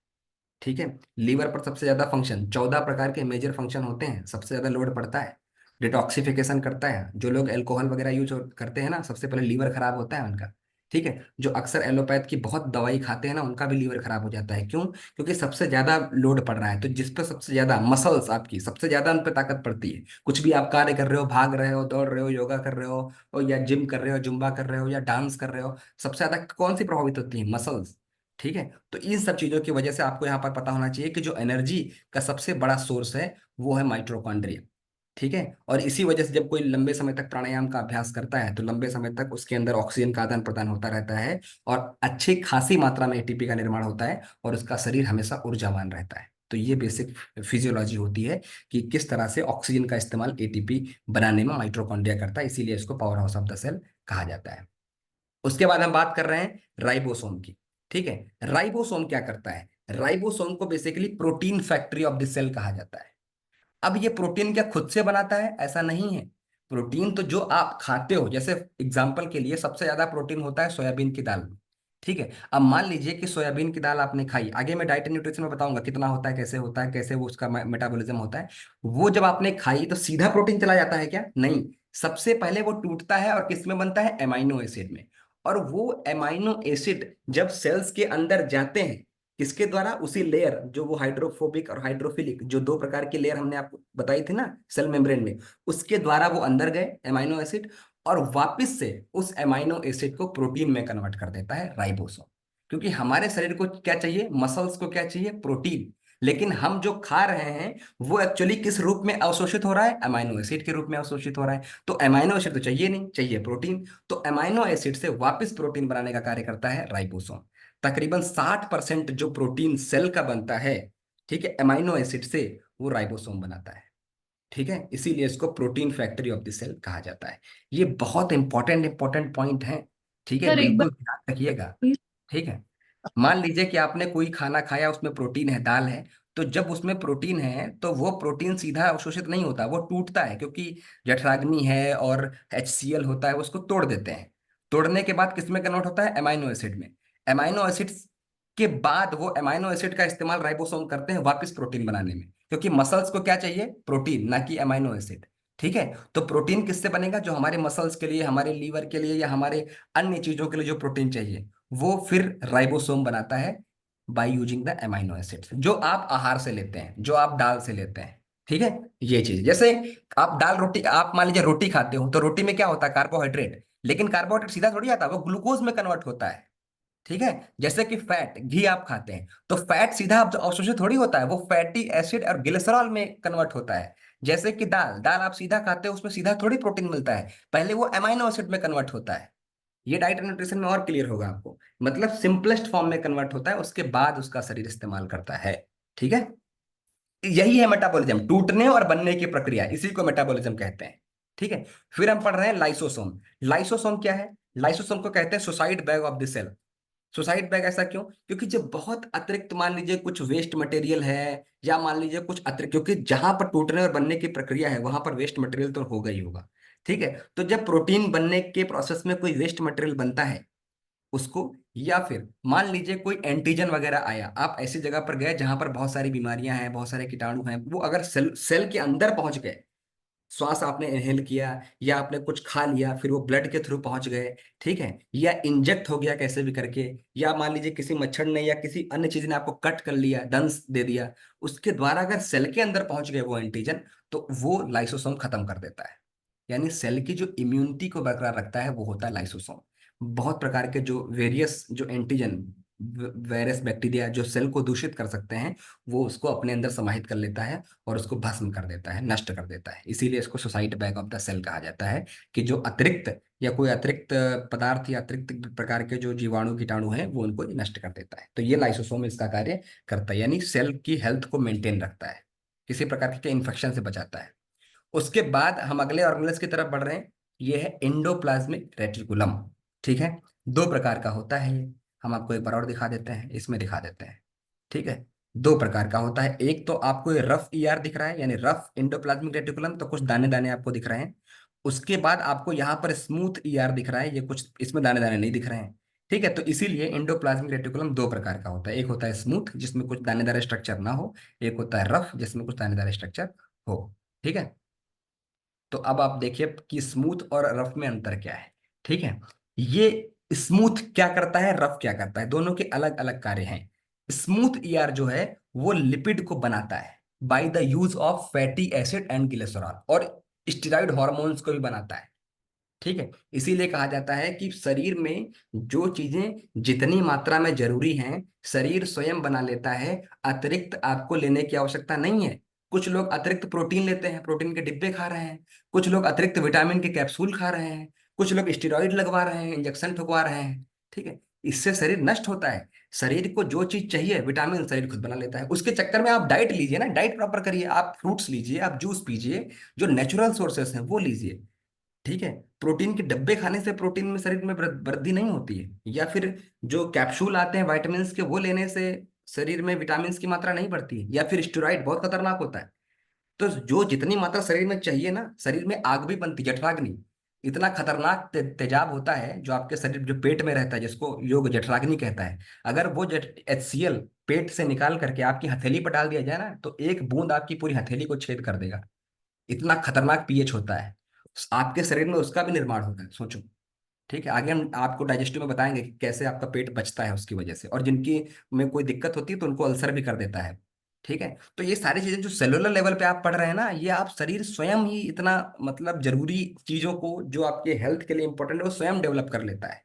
ठीक है। लीवर पर सबसे ज्यादा फंक्शन, 14 प्रकार के मेजर फंक्शन होते हैं, सबसे ज्यादा लोड पड़ता है। डिटॉक्सिफिकेशन करता है, जो लोग अल्कोहल वगैरह यूज करते हैं ना, सबसे पहले लीवर खराब होता है उनका। ठीक है। जो अक्सर एलोपैथ की बहुत दवाई खाते हैं ना, उनका भी लीवर खराब हो जाता है। क्यों? क्योंकि सबसे ज्यादा लोड पड़ रहा है। तो जिस पे सबसे ज्यादा मसल्स आपकी, सबसे ज्यादा उन पे ताकत पड़ती है, कुछ भी आप कार्य कर रहे हो, भाग रहे हो, दौड़ रहे हो, योगा कर रहे हो, और या जिम कर रहे हो, जुम्बा कर रहे हो, या डांस कर रहे हो, सबसे ज्यादा कौन सी प्रभावित होती है? मसल्स। ठीक है। तो इन सब चीजों की वजह से आपको यहाँ पर पता होना चाहिए कि जो एनर्जी का सबसे बड़ा सोर्स है वो है माइटोकॉन्ड्रिया। ठीक है। और इसी वजह से जब कोई लंबे समय तक प्राणायाम का अभ्यास करता है तो लंबे समय तक उसके अंदर ऑक्सीजन का आदान प्रदान होता रहता है, और अच्छी खासी मात्रा में एटीपी का निर्माण होता है, और उसका शरीर हमेशा ऊर्जावान रहता है। तो ये बेसिक फिजियोलॉजी होती है कि किस तरह से ऑक्सीजन का इस्तेमाल एटीपी बनाने में माइटोकॉन्ड्रिया करता है, इसीलिए इसको powerhouse of the cell कहा जाता है। उसके बाद हम बात कर रहे हैं राइबोसोम की। ठीक है। राइबोसोम क्या करता है? राइबोसोम को basically protein factory of the cell कहा जाता है। अब ये प्रोटीन क्या खुद से बनाता है? ऐसा नहीं है। प्रोटीन तो जो आप खाते हो, जैसे एग्जांपल के लिए सबसे ज्यादा प्रोटीन होता है सोयाबीन की दाल में। ठीक है। अब मान लीजिए कि सोयाबीन की दाल आपने खाई, आगे मैं डाइट एंड न्यूट्रिशन में बताऊंगा कितना होता है, कैसे वो उसका मेटाबॉलिज्म होता है। वो जब आपने खाई तो सीधा प्रोटीन चला जाता है क्या? नहीं। सबसे पहले वो टूटता है और किस में बनता है? एमाइनो एसिड में। और वो एमाइनो एसिड जब सेल्स के अंदर जाते हैं, किसके द्वारा? उसी लेयर, जो वो हाइड्रोफोबिक और हाइड्रोफिलिक, जो 2 प्रकार की लेयर हमने आपको बताई थी ना सेल मेम्ब्रेन में, उसके द्वारा वो अंदर गए एमाइनो एसिड, और वापस से उस एमाइनो एसिड को प्रोटीन में कन्वर्ट कर देता है राइबोसोम। क्योंकि हमारे शरीर को क्या चाहिए? मसल्स को क्या चाहिए? प्रोटीन। लेकिन हम जो खा रहे हैं वो एक्चुअली किस रूप में अवशोषित हो रहा है? अमाइनो एसिड के रूप में अवशोषित हो रहा है। तो अमाइनो एसिड तो चाहिए नहीं, चाहिए प्रोटीन। तो अमाइनो एसिड से वापस प्रोटीन बनाने का कार्य करता है राइबोसोम। तकरीबन 60% जो प्रोटीन सेल का बनता है, ठीक है, अमाइनो एसिड से, वो राइबोसोम बनाता है। ठीक है। इसीलिए इसको protein factory of the cell कहा जाता है। ये बहुत इंपॉर्टेंट इंपॉर्टेंट पॉइंट है। ठीक है, सर एक बार बिल्कुल ध्यान रखिएगा। ठीक है। मान लीजिए कि आपने कोई खाना खाया, उसमें प्रोटीन है, दाल है। तो जब उसमें प्रोटीन है तो वो प्रोटीन सीधा अवशोषित नहीं होता, वो टूटता है, क्योंकि जठराग्नि है और HCl होता है, वो उसको तोड़ देते हैं। तोड़ने के बाद किस में कन्वर्ट होता है? एमाइनो एसिड में। एमाइनो एसिड के बाद वो एमाइनो एसिड का इस्तेमाल राइबोसोम करते हैं वापस प्रोटीन बनाने में, क्योंकि मसल्स को क्या चाहिए? प्रोटीन, ना कि एमाइनो एसिड। ठीक है। तो प्रोटीन किससे बनेगा? जो हमारे मसल्स के लिए, हमारे लीवर के लिए, या हमारे अन्य चीजों के लिए जो प्रोटीन चाहिए, वो फिर राइबोसोम बनाता है by using the amino acids, जो आप आहार से लेते हैं, जो आप दाल से लेते हैं। ठीक है। ये चीज जैसे आप दाल रोटी, आप मान लीजिए रोटी खाते हो, तो रोटी में क्या होता है? कार्बोहाइड्रेट। लेकिन कार्बोहाइड्रेट सीधा थोड़ी आता है, वो ग्लूकोज में कन्वर्ट होता है। ठीक है। जैसे कि फैट, घी आप खाते हैं तो फैट सीधा अवशोषित थोड़ी होता है, वो फैटी एसिड और ग्लिसरॉल में कन्वर्ट होता है। जैसे कि दाल, दाल आप सीधा खाते हो, उसमें सीधा थोड़ी प्रोटीन मिलता है, पहले वो अमाइनो एसिड में कन्वर्ट होता है। ये डाइट एंड न्यूट्रिशन में और क्लियर होगा आपको। मतलब सिंपलेस्ट फॉर्म में कन्वर्ट होता है, उसके बाद उसका शरीर इस्तेमाल करता है। ठीक है। यही है मेटाबॉलिज्म, टूटने और बनने की प्रक्रिया, इसी को मेटाबॉलिज्म कहते हैं। ठीक है। फिर हम पढ़ रहे हैं लाइसोसोम। लाइसोसोम क्या है? लाइसोसोम को कहते हैं suicide bag of the cell. Suicide bag ऐसा क्यों? क्योंकि जब बहुत अतिरिक्त, मान लीजिए कुछ वेस्ट मटेरियल है, या मान लीजिए कुछ अतिरिक्त, क्योंकि जहां पर टूटने और बनने की प्रक्रिया है वहां पर वेस्ट मटेरियल तो होगा ही होगा। ठीक है। तो जब प्रोटीन बनने के प्रोसेस में कोई वेस्ट मटेरियल बनता है उसको, या फिर मान लीजिए कोई एंटीजन वगैरह आया, आप ऐसी जगह पर गए जहां पर बहुत सारी बीमारियां हैं, बहुत सारे कीटाणु हैं, वो अगर सेल सेल के अंदर पहुंच गए, श्वास आपने इनहेल किया, या आपने कुछ खा लिया, फिर वो ब्लड के थ्रू पहुंच गए, ठीक है, या इंजेक्ट हो गया कैसे भी करके, या मान लीजिए किसी मच्छर ने या किसी अन्य चीज ने आपको कट कर लिया, दंश दे दिया, उसके द्वारा अगर सेल के अंदर पहुंच गए वो एंटीजन, तो वो लाइसोसोम खत्म कर देता है। यानी सेल की जो इम्यूनिटी को बरकरार रखता है वो होता है लाइसोसोम। बहुत प्रकार के जो वेरियस जो एंटीजन, वायरस, बैक्टीरिया जो सेल को दूषित कर सकते हैं, वो उसको अपने अंदर समाहित कर लेता है और उसको भस्म कर देता है, नष्ट कर देता है। इसीलिए इसको suicide bag of the cell कहा जाता है, कि जो अतिरिक्त या कोई अतिरिक्त पदार्थ या अतिरिक्त प्रकार के जो जीवाणु कीटाणु हैं वो उनको नष्ट कर देता है। तो ये लाइसोसोम इसका कार्य करता है, यानी सेल की हेल्थ को मेंटेन रखता है, किसी प्रकार के इन्फेक्शन से बचाता है। उसके बाद हम अगले ऑर्गेनेल्स की तरफ बढ़ रहे हैं। ये है एंडोप्लाज्मिक रेटिकुलम। ठीक है। 2 प्रकार का होता है ये। हम आपको एक बार और दिखा देते हैं, इसमें दिखा देते हैं। ठीक है। 2 प्रकार का होता है। एक तो आपको ये रफ ER दिख रहा है, यानी रफ एंडोप्लाज्मिक रेटिकुलम, तो कुछ दाने दाने आपको दिख रहे हैं। उसके बाद आपको यहाँ पर स्मूथ ER दिख रहा है, ये कुछ इसमें दाने दाने नहीं दिख रहे हैं। ठीक है, तो इसीलिए एंडोप्लाज्मिक रेटिकुलम दो प्रकार का होता है, एक होता है स्मूथ जिसमें कुछ दानेदार स्ट्रक्चर ना हो, एक होता है रफ जिसमें कुछ दानेदार स्ट्रक्चर हो। ठीक है, तो अब आप देखिए कि स्मूथ और रफ में अंतर क्या है। ठीक है, ये स्मूथ क्या करता है, रफ क्या करता है, दोनों के अलग अलग कार्य हैं। स्मूथ ईआर जो है वो लिपिड को बनाता है by the use of fatty acid and glycerol, और स्टेरॉइड हार्मोन्स को भी बनाता है। ठीक है, इसीलिए कहा जाता है कि शरीर में जो चीजें जितनी मात्रा में जरूरी हैं शरीर स्वयं बना लेता है, अतिरिक्त आपको लेने की आवश्यकता नहीं है। कुछ लोग अतिरिक्त प्रोटीन लेते हैं, प्रोटीन के डिब्बे खा रहे हैं, कुछ लोग अतिरिक्त विटामिन के कैप्सूल खा रहे हैं, कुछ लोग स्टेरॉइड लगवा रहे हैं, इंजेक्शन ठुकवा रहे हैं। ठीक है, इससे शरीर नष्ट होता है। शरीर को जो चीज चाहिए विटामिन शरीर खुद बना लेता है। उसके चक्कर में आप डाइट लीजिए ना, डाइट प्रॉपर करिए, आप फ्रूट्स लीजिए, आप जूस पीजिए, जो नेचुरल सोर्सेस हैं वो लीजिए। ठीक है, प्रोटीन के डब्बे खाने से प्रोटीन में शरीर में वृद्धि नहीं होती है, या फिर जो कैप्सूल आते हैं विटामिन के वो लेने से शरीर में विटामिन की मात्रा नहीं बढ़ती है, या फिर स्टेरॉइड बहुत खतरनाक होता है। तो जो जितनी मात्रा शरीर में चाहिए ना, शरीर में आग भी बनती है, जठराग्नि, इतना खतरनाक तेजाब होता है जो आपके शरीर जो पेट में रहता है, जिसको योग जठराग्नि कहता है। अगर वो HCl पेट से निकाल करके आपकी हथेली पर डाल दिया जाए ना, तो एक बूंद आपकी पूरी हथेली को छेद कर देगा। इतना खतरनाक पीएच होता है। आपके शरीर में उसका भी निर्माण होता है, सोचो। ठीक है, आगे हम आपको डाइजेस्टिव में बताएंगे कि कैसे आपका पेट बचता है उसकी वजह से, और जिनकी में कोई दिक्कत होती है तो उनको अल्सर भी कर देता है। ठीक है, तो ये सारी चीजें जो सेलुलर लेवल पे आप पढ़ रहे हैं ना, ये आप शरीर स्वयं ही इतना मतलब जरूरी चीजों को जो आपके हेल्थ के लिए इंपॉर्टेंट है वो स्वयं डेवलप कर लेता है।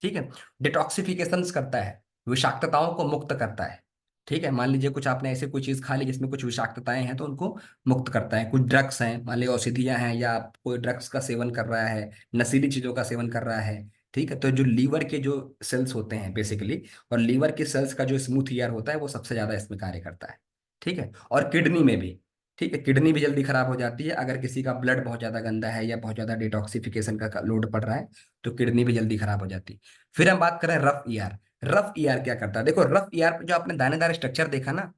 ठीक है, डिटॉक्सिफिकेशन करता है, विषाक्तताओं को मुक्त करता है। ठीक है, मान लीजिए कुछ आपने ऐसे कोई चीज खा ली जिसमें कुछ विषाक्तताएं हैं तो उनको मुक्त करता है। कुछ ड्रग्स हैं, मान लीजिए औषधियां हैं, या आप कोई ड्रग्स का सेवन कर रहा है, नशीली चीजों का सेवन कर रहा है। ठीक है, तो जो लीवर के जो सेल्स होते हैं बेसिकली, और लीवर के सेल्स का जो स्मूथ ईयर होता है वो सबसे ज्यादा इसमें कार्य करता है। ठीक है, और किडनी में भी। ठीक है, किडनी भी जल्दी खराब हो जाती है अगर किसी का ब्लड बहुत ज्यादा गंदा है या बहुत ज्यादा डिटॉक्सिफिकेशन का लोड पड़ रहा है, तो किडनी भी जल्दी खराब हो जाती है। फिर हम बात करें रफ ईआर। रफ ईआर क्या करता है, देखो रफ ईआर पे जो आपने दानेदार स्ट्रक्चर देखा ना,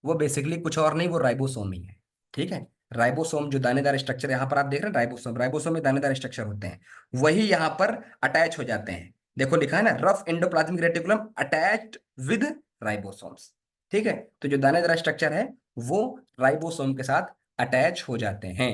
वो बेसिकली कुछ और नहीं, वो राइबोसोम ही है। ठीक है, राइबोसोम जो दानेदार स्ट्रक्चर यहाँ पर आप देख रहे हैं, राइबोसोम, राइबोसोम में दानेदार स्ट्रक्चर होते हैं, वही यहाँ पर अटैच हो जाते हैं। देखो लिखा है ना, rough endoplasmic reticulum attached with ribosomes. ठीक है, तो जो दानेदार स्ट्रक्चर है वो राइबोसोम के साथ अटैच हो जाते हैं।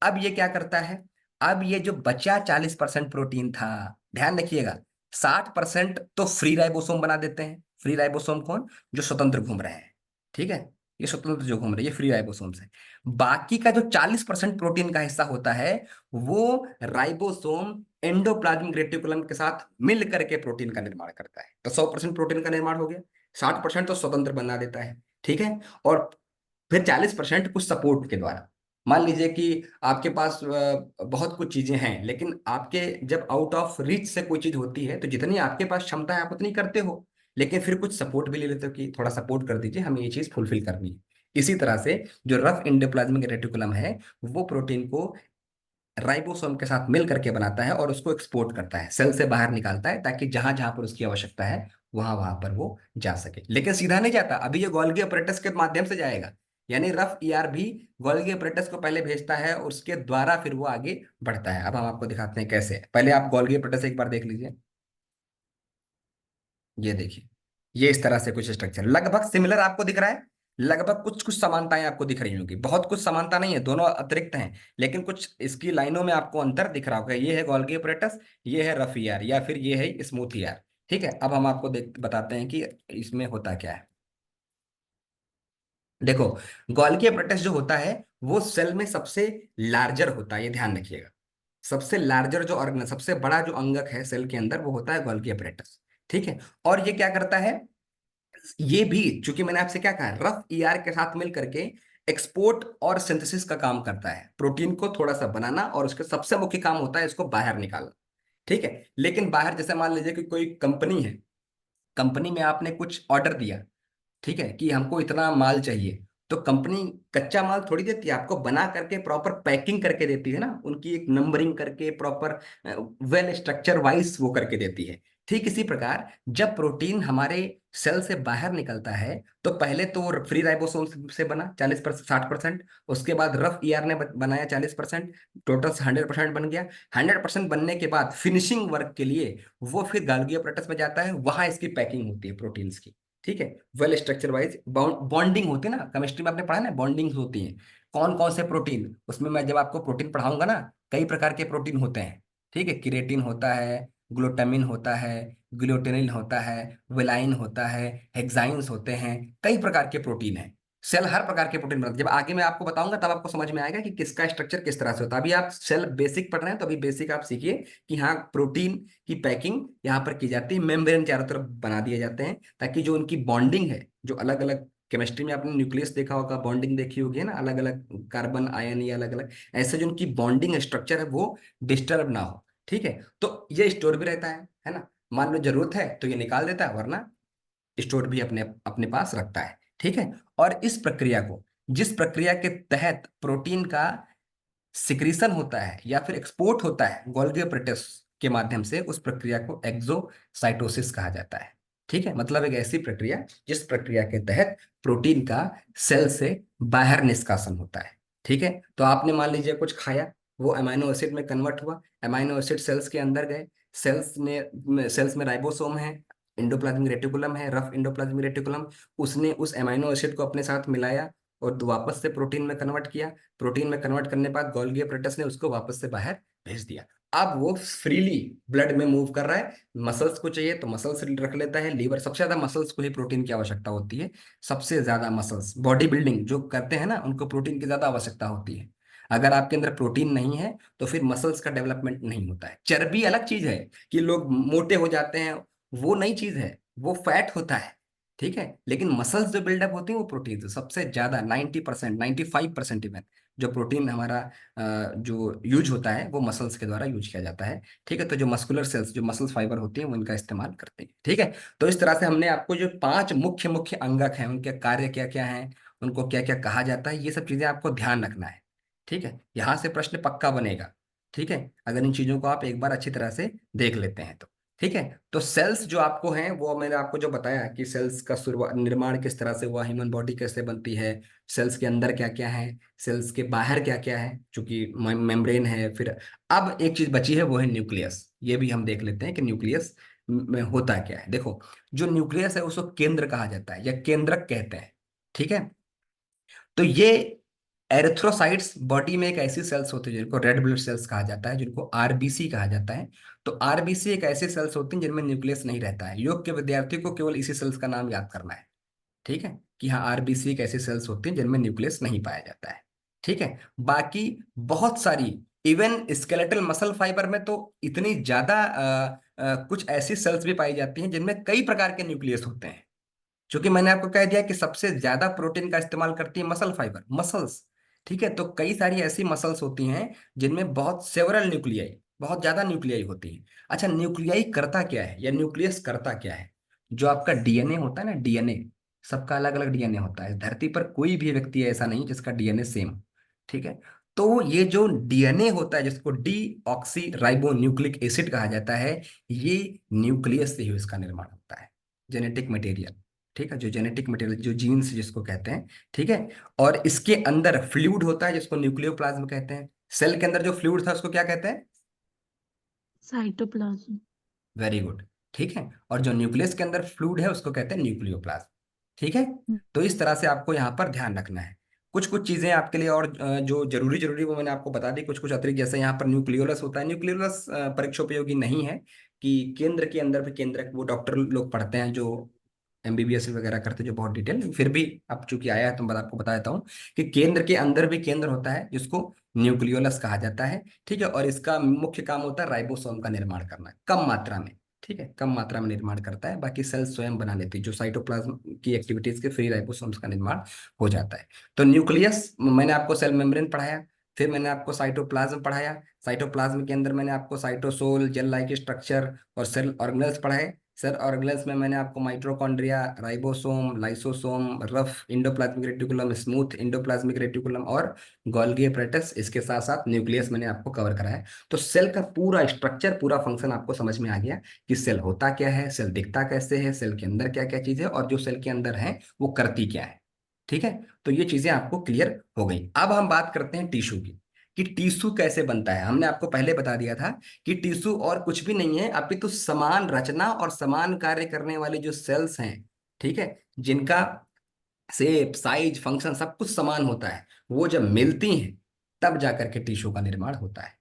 अब ये क्या करता है, अब ये जो बचा 40% प्रोटीन था, ध्यान रखिएगा, 60% तो फ्री राइबोसोम बना देते हैं। फ्री राइबोसोम कौन, जो स्वतंत्र घूम रहे हैं। ठीक है, ये स्वतंत्र जो घूम रहे हैं ये फ्री राइबोसोम्स है। बाकी का जो 40% प्रोटीन का हिस्सा होता है, वो राइबोसोम एंडोप्लाज्मिक रेटिकुलम के साथ मिल करके प्रोटीन का निर्माण करता है। तो 100% प्रोटीन का निर्माण हो गया, 60% तो स्वतंत्र बना देता है। ठीक है, और फिर 40% कुछ सपोर्ट के द्वारा। मान लीजिए कि आपके पास बहुत कुछ चीजें हैं, लेकिन आपके जब आउट ऑफ रीच से कोई चीज होती है तो जितनी आपके पास क्षमता है आप उतनी करते हो, लेकिन फिर कुछ सपोर्ट भी ले लेते हो कि थोड़ा सपोर्ट कर दीजिए, हमें ये चीज फुलफिल करनी है। इसी तरह से जो रफ एंडोप्लाज्मिक रेटिकुलम है वो प्रोटीन को राइबोसोम के साथ मिल करके बनाता है और उसको एक्सपोर्ट करता है, सेल से बाहर निकालता है, ताकि जहां जहां पर उसकी आवश्यकता है वहां वहां पर वो जा सके। लेकिन सीधा नहीं जाता, अभी ये गोल्गी अपरेटस के माध्यम से जाएगा। यानी रफ ईआर भी गोल्गी अपरेटस को पहले भेजता है, और उसके द्वारा फिर वो आगे बढ़ता है। अब हम आपको दिखाते हैं कैसे। पहले आप गोल्गी अपरेटस एक बार देख लीजिए, ये देखिए, ये इस तरह से कुछ स्ट्रक्चर लगभग सिमिलर आपको दिख रहा है। लगभग कुछ कुछ समानताएं आपको दिख रही होंगी, बहुत कुछ समानता नहीं है, दोनों अतिरिक्त हैं, लेकिन कुछ इसकी लाइनों में आपको अंतर दिख रहा होगा। ये है गोल्गी अपरेटस, ये है रफ ईआर, या फिर ये है स्मूथ ईआर। ठीक है, अब हम आपको बताते हैं कि इसमें होता क्या है। देखो, गोल्गी अपरेटस जो होता है वो सेल में सबसे लार्जर होता है, ये ध्यान रखिएगा। सबसे लार्जर जो ऑर्गन, सबसे बड़ा जो अंगक है सेल के अंदर, वो होता है गोल्गी अपरेटस। ठीक है, और ये क्या करता है, ये भी चूंकि मैंने आपसे क्या कहा, रफ ईआर के साथ मिल करके एक्सपोर्ट और सिंथेसिस का काम करता है, प्रोटीन को थोड़ा सा बनाना, और उसका सबसे मुख्य काम होता है इसको बाहर निकालना। ठीक है, लेकिन बाहर जैसे मान लीजिए कि कोई कंपनी है, कंपनी में आपने कुछ ऑर्डर दिया, ठीक है, कि हमको इतना माल चाहिए, तो कंपनी कच्चा माल थोड़ी देती है आपको, बना करके प्रॉपर पैकिंग करके देती है ना, उनकी एक नंबरिंग करके प्रॉपर वेल स्ट्रक्चर वाइज वो करके देती है। ठीक इसी प्रकार जब प्रोटीन हमारे सेल से बाहर निकलता है तो पहले तो फ्री राइबोसोम से बना 40%, 60%। उसके बाद रफ ईआर ने बनाया 40%। टोटल 100% बन गया। 100% बनने के बाद फिनिशिंग वर्क के लिए वो फिर गाल्गी अपरेटस में जाता है, वहां इसकी पैकिंग होती है प्रोटीन्स की। ठीक है, वेल स्ट्रक्चर वाइज बॉन्डिंग होती है ना, केमिस्ट्री में आपने पढ़ा ना, बॉन्डिंग होती है। कौन कौन से प्रोटीन, उसमें मैं जब आपको प्रोटीन पढ़ाऊंगा ना, कई प्रकार के प्रोटीन होते हैं। ठीक है, किरेटिन होता है, ग्लूटामिन होता है, ग्लूटेनिन होता है, वेलाइन होता है, हेक्साइंस होते हैं, कई प्रकार के प्रोटीन हैं। सेल हर प्रकार के प्रोटीन बनाते हैं। जब आगे मैं आपको बताऊंगा तब आपको समझ में आएगा कि किसका स्ट्रक्चर किस तरह से होता है। अभी आप सेल बेसिक पढ़ रहे हैं तो अभी बेसिक आप सीखिए कि हाँ, प्रोटीन की पैकिंग यहाँ पर की जाती है, मेम्ब्रेन चारों तरफ बना दिए जाते हैं ताकि जो उनकी बॉन्डिंग है, जो अलग अलग केमिस्ट्री में आपने न्यूक्लियस देखा होगा, बॉन्डिंग देखी होगी है ना, अलग अलग कार्बन आयन या अलग अलग ऐसे जो उनकी बॉन्डिंग स्ट्रक्चर है वो डिस्टर्ब ना हो। ठीक है, तो ये स्टोर भी रहता है ना। मान लो जरूरत है तो ये निकाल देता है, वरना स्टोर भी अपने अपने पास रखता है। ठीक है, और इस प्रक्रिया को, जिस प्रक्रिया के तहत प्रोटीन का सिक्रीशन होता है या फिर एक्सपोर्ट होता है गोल्गी अपरेटस के माध्यम से, उस प्रक्रिया को एक्सोसाइटोसिस कहा जाता है। ठीक है, मतलब एक ऐसी प्रक्रिया जिस प्रक्रिया के तहत प्रोटीन का सेल से बाहर निष्कासन होता है। ठीक है, तो आपने मान लीजिए कुछ खाया, वो अमाइनो एसिड में कन्वर्ट हुआ, अमाइनो एसिड सेल्स के अंदर गए, सेल्स में राइबोसोम है, एंडोप्लाज्मिक रेटिकुलम है, रफ एंडोप्लाज्मिक रेटिकुलम, उसने उस अमाइनो एसिड को अपने साथ मिलाया और वापस से प्रोटीन में कन्वर्ट किया। प्रोटीन में कन्वर्ट करने के बाद गोल्गी अपरेटस ने उसको वापस से बाहर भेज दिया। अब वो फ्रीली ब्लड में मूव कर रहा है। मसल्स को चाहिए तो मसल्स रख लेता है, लीवर, सबसे ज्यादा मसल्स को ही प्रोटीन की आवश्यकता होती है। सबसे ज्यादा मसल्स, बॉडी बिल्डिंग जो करते हैं ना, उनको प्रोटीन की ज्यादा आवश्यकता होती है। अगर आपके अंदर प्रोटीन नहीं है तो फिर मसल्स का डेवलपमेंट नहीं होता है। चर्बी अलग चीज है कि लोग मोटे हो जाते हैं, वो नई चीज है, वो फैट होता है। ठीक है, लेकिन मसल्स जो बिल्डअप होती है वो प्रोटीन से सबसे ज्यादा 90%, 95% इवन जो प्रोटीन हमारा जो यूज होता है वो मसल्स के द्वारा यूज किया जाता है। ठीक है, तो जो मस्कुलर सेल्स, जो मसल्स फाइबर होती हैं वो इनका इस्तेमाल करते हैं। ठीक है, तो इस तरह से हमने आपको जो 5 मुख्य मुख्य अंगक हैं, उनके कार्य क्या क्या हैं, उनको क्या क्या कहा जाता है, ये सब चीजें आपको ध्यान रखना है। ठीक है, यहाँ से प्रश्न पक्का बनेगा। ठीक है, अगर इन चीजों को आप एक बार अच्छी तरह से देख लेते हैं तो। ठीक है, तो सेल्स जो आपको हैं, वो मैंने आपको जो बताया कि सेल्स का शुरुआत, निर्माण किस तरह से हुआ, ह्यूमन बॉडी कैसे बनती है, सेल्स के अंदर क्या क्या है, सेल्स के बाहर क्या क्या है, चूंकि मेम्ब्रेन है। फिर अब एक चीज बची है, वो है न्यूक्लियस। ये भी हम देख लेते हैं कि न्यूक्लियस में होता क्या है। देखो, जो न्यूक्लियस है उसको केंद्र कहा जाता है या केंद्रक कहते हैं। ठीक है, तो ये एरिथ्रोसाइट्स बॉडी में एक ऐसी सेल्स होती है जिनको रेड ब्लड सेल्स कहा जाता है, जिनको आरबीसी कहा जाता है। तो आरबीसी एक ऐसी सेल्स होती हैं जिनमें न्यूक्लियस नहीं रहता है। योग के विद्यार्थी को केवल इसी सेल्स का नाम याद करना है। ठीक है, कि हाँ, आरबीसी एक ऐसी सेल्स होती हैं जिनमें न्यूक्लियस नहीं पाया जाता है। ठीक है, बाकी बहुत सारी, इवन स्केलेटल मसल फाइबर में तो इतनी ज्यादा कुछ ऐसी सेल्स भी पाई जाती हैं जिनमें कई प्रकार के न्यूक्लियस होते हैं। क्योंकि मैंने आपको कह दिया कि सबसे ज्यादा प्रोटीन का इस्तेमाल करती है मसल फाइबर, मसल्स। ठीक है, तो कई सारी ऐसी मसल्स होती हैं जिनमें बहुत सेवरल न्यूक्लियाई, बहुत ज्यादा न्यूक्लियाई होती है। अच्छा, न्यूक्लियाई करता क्या है या न्यूक्लियस करता क्या है? जो आपका डीएनए होता है ना, डीएनए, सबका अलग अलग डीएनए होता है। धरती पर कोई भी व्यक्ति ऐसा नहीं जिसका डीएनए सेम हो। ठीक है, तो ये जो डीएनए होता है, जिसको D oxy ribo nucleic acid कहा जाता है, ये न्यूक्लियस से ही उसका निर्माण होता है, जेनेटिक मटेरियल। ठीक है, जो जेनेटिक मटेरियल, जो जीन्स जिसको कहते हैं। ठीक है, और इसके अंदर फ्लूइड होता है जिसको न्यूक्लियोप्लाज्म कहते हैं। सेल के अंदर जो फ्लूइड था उसको क्या कहते हैं? साइटोप्लाज्म। Very good. ठीक है, और जो न्यूक्लियस के अंदर फ्लूइड है उसको कहते हैं न्यूक्लियोप्लाज्म। ठीक है, तो इस तरह से आपको यहाँ पर ध्यान रखना है। कुछ कुछ चीजें आपके लिए और जो जरूरी जरूरी वो मैंने आपको बता दी। कुछ कुछ अतिरिक्त, जैसे यहाँ पर न्यूक्लियोलस होता है। न्यूक्लियोलस परीक्षोपयोगी नहीं है कि केंद्र के अंदर भी, केंद्रक वो डॉक्टर लोग पढ़ते हैं जो एमबीबीएस वगैरह करते हैं, जो बहुत डिटेल, फिर भी अब चूंकि आया है तो मैं आपको बता देता हूँ कि केंद्र के अंदर भी केंद्र होता है जिसको न्यूक्लियोलस कहा जाता है। ठीक है, और इसका मुख्य काम होता है राइबोसोम का निर्माण करना, कम मात्रा में। ठीक है, कम मात्रा में निर्माण करता है, बाकी सेल स्वयं बना लेती है। जो साइटोप्लाज्म की एक्टिविटीज के फ्री राइबोसोम्स का निर्माण हो जाता है। तो न्यूक्लियस, मैंने आपको सेल मेम्ब्रेन पढ़ाया, फिर मैंने आपको साइटोप्लाज्म पढ़ाया। साइटोप्लाज्म के अंदर मैंने आपको साइटोसोल, जेल लाइक स्ट्रक्चर और सेल ऑर्गेनेल्स पढ़ाए। सर ऑर्गेनेल्स में मैंने आपको mitochondria, ribosome, lysosome, rough endoplasmic reticulum, smooth endoplasmic reticulum और गोल्गी एपरेटस, इसके साथ साथ न्यूक्लियस मैंने आपको कवर कराया है। तो सेल का पूरा स्ट्रक्चर, पूरा फंक्शन आपको समझ में आ गया कि सेल होता क्या है, सेल दिखता कैसे है, सेल के अंदर क्या क्या चीज है, और जो सेल के अंदर है वो करती क्या है। ठीक है, तो ये चीजें आपको क्लियर हो गई। अब हम बात करते हैं टिश्यू की, कि टिश्यू कैसे बनता है। हमने आपको पहले बता दिया था कि टिश्यू और कुछ भी नहीं है अपितु समान रचना और समान कार्य करने वाले जो सेल्स हैं, ठीक है, जिनका शेप, साइज, फंक्शन सब कुछ समान होता है, वो जब मिलती हैं तब जाकर के टिश्यू का निर्माण होता है।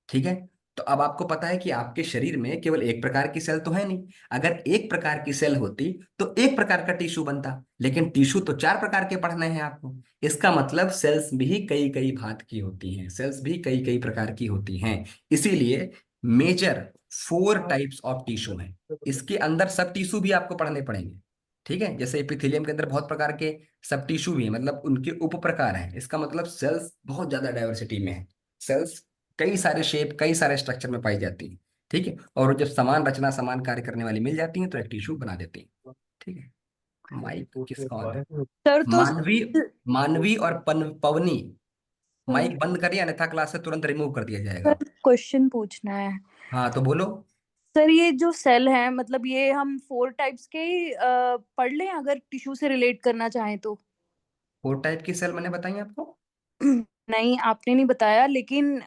ठीक है, तो अब आपको पता है कि आपके शरीर में केवल एक प्रकार की सेल तो है नहीं। अगर एक प्रकार की सेल होती तो एक प्रकार का टिश्यू बनता, लेकिन टिश्यू तो चार प्रकार के पढ़ने हैं आपको। इसका मतलब सेल्स भी कई कई भांत की होती हैं, सेल्स भी कई कई प्रकार की होती हैं। इसीलिए मेजर 4 टाइप्स ऑफ टिश्यू हैं। इसके अंदर सब टिश्यू भी आपको पढ़ने पड़ेंगे। ठीक है, जैसे एपिथेलियम के अंदर बहुत प्रकार के सब टिश्यू भी हैं, मतलब उनके उप प्रकार हैं। इसका मतलब सेल्स बहुत ज्यादा डाइवर्सिटी में है। सेल्स कई सारे शेप, कई सारे स्ट्रक्चर में पाई जाती है। ठीक है, और जब समान रचना, समान कार्य करने वाली मिल जाती है तो एक टिश्यू बना देती है। ठीक है, माइक किसका ऑन है? सर तो मानवी, मानवी और पवनी, माइक बंद करिए अन्यथा क्लास से तुरंत रिमूव कर दिया जाएगा। सर क्वेश्चन पूछना है। हाँ तो बोलो। सर ये जो सेल है, मतलब ये हम 4 टाइप्स के ही पढ़ लें अगर टिश्यू से रिलेट करना चाहें तो? 4 टाइप की सेल मैंने बताई आपको। नहीं, आपने नहीं बताया, लेकिन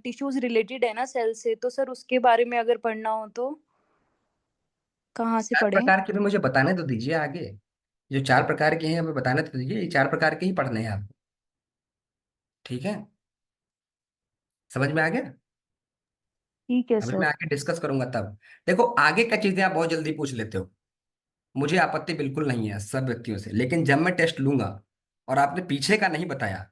टिश्यूज रिलेटेड है ना सेल से, तो सर उसके बारे में अगर पढ़ना हो तो कहाँ से चार पढ़ें? प्रकार के भी मुझे बताने तो दीजिए आगे। जो 4 प्रकार के हैं हमें बताने तो दीजिए, ये 4 प्रकार के ही पढ़ने हैं आपको। ठीक है, समझ में आ गया? ठीक है अभी सर। मैं आगे डिस्कस करूंगा तब। देखो आगे का चीजें आप बहुत जल्दी पूछ लेते हो, मुझे आपत्ति बिल्कुल नहीं है सब व्यक्तियों से, लेकिन जब मैं टेस्ट लूंगा और आपने पीछे का नहीं बताया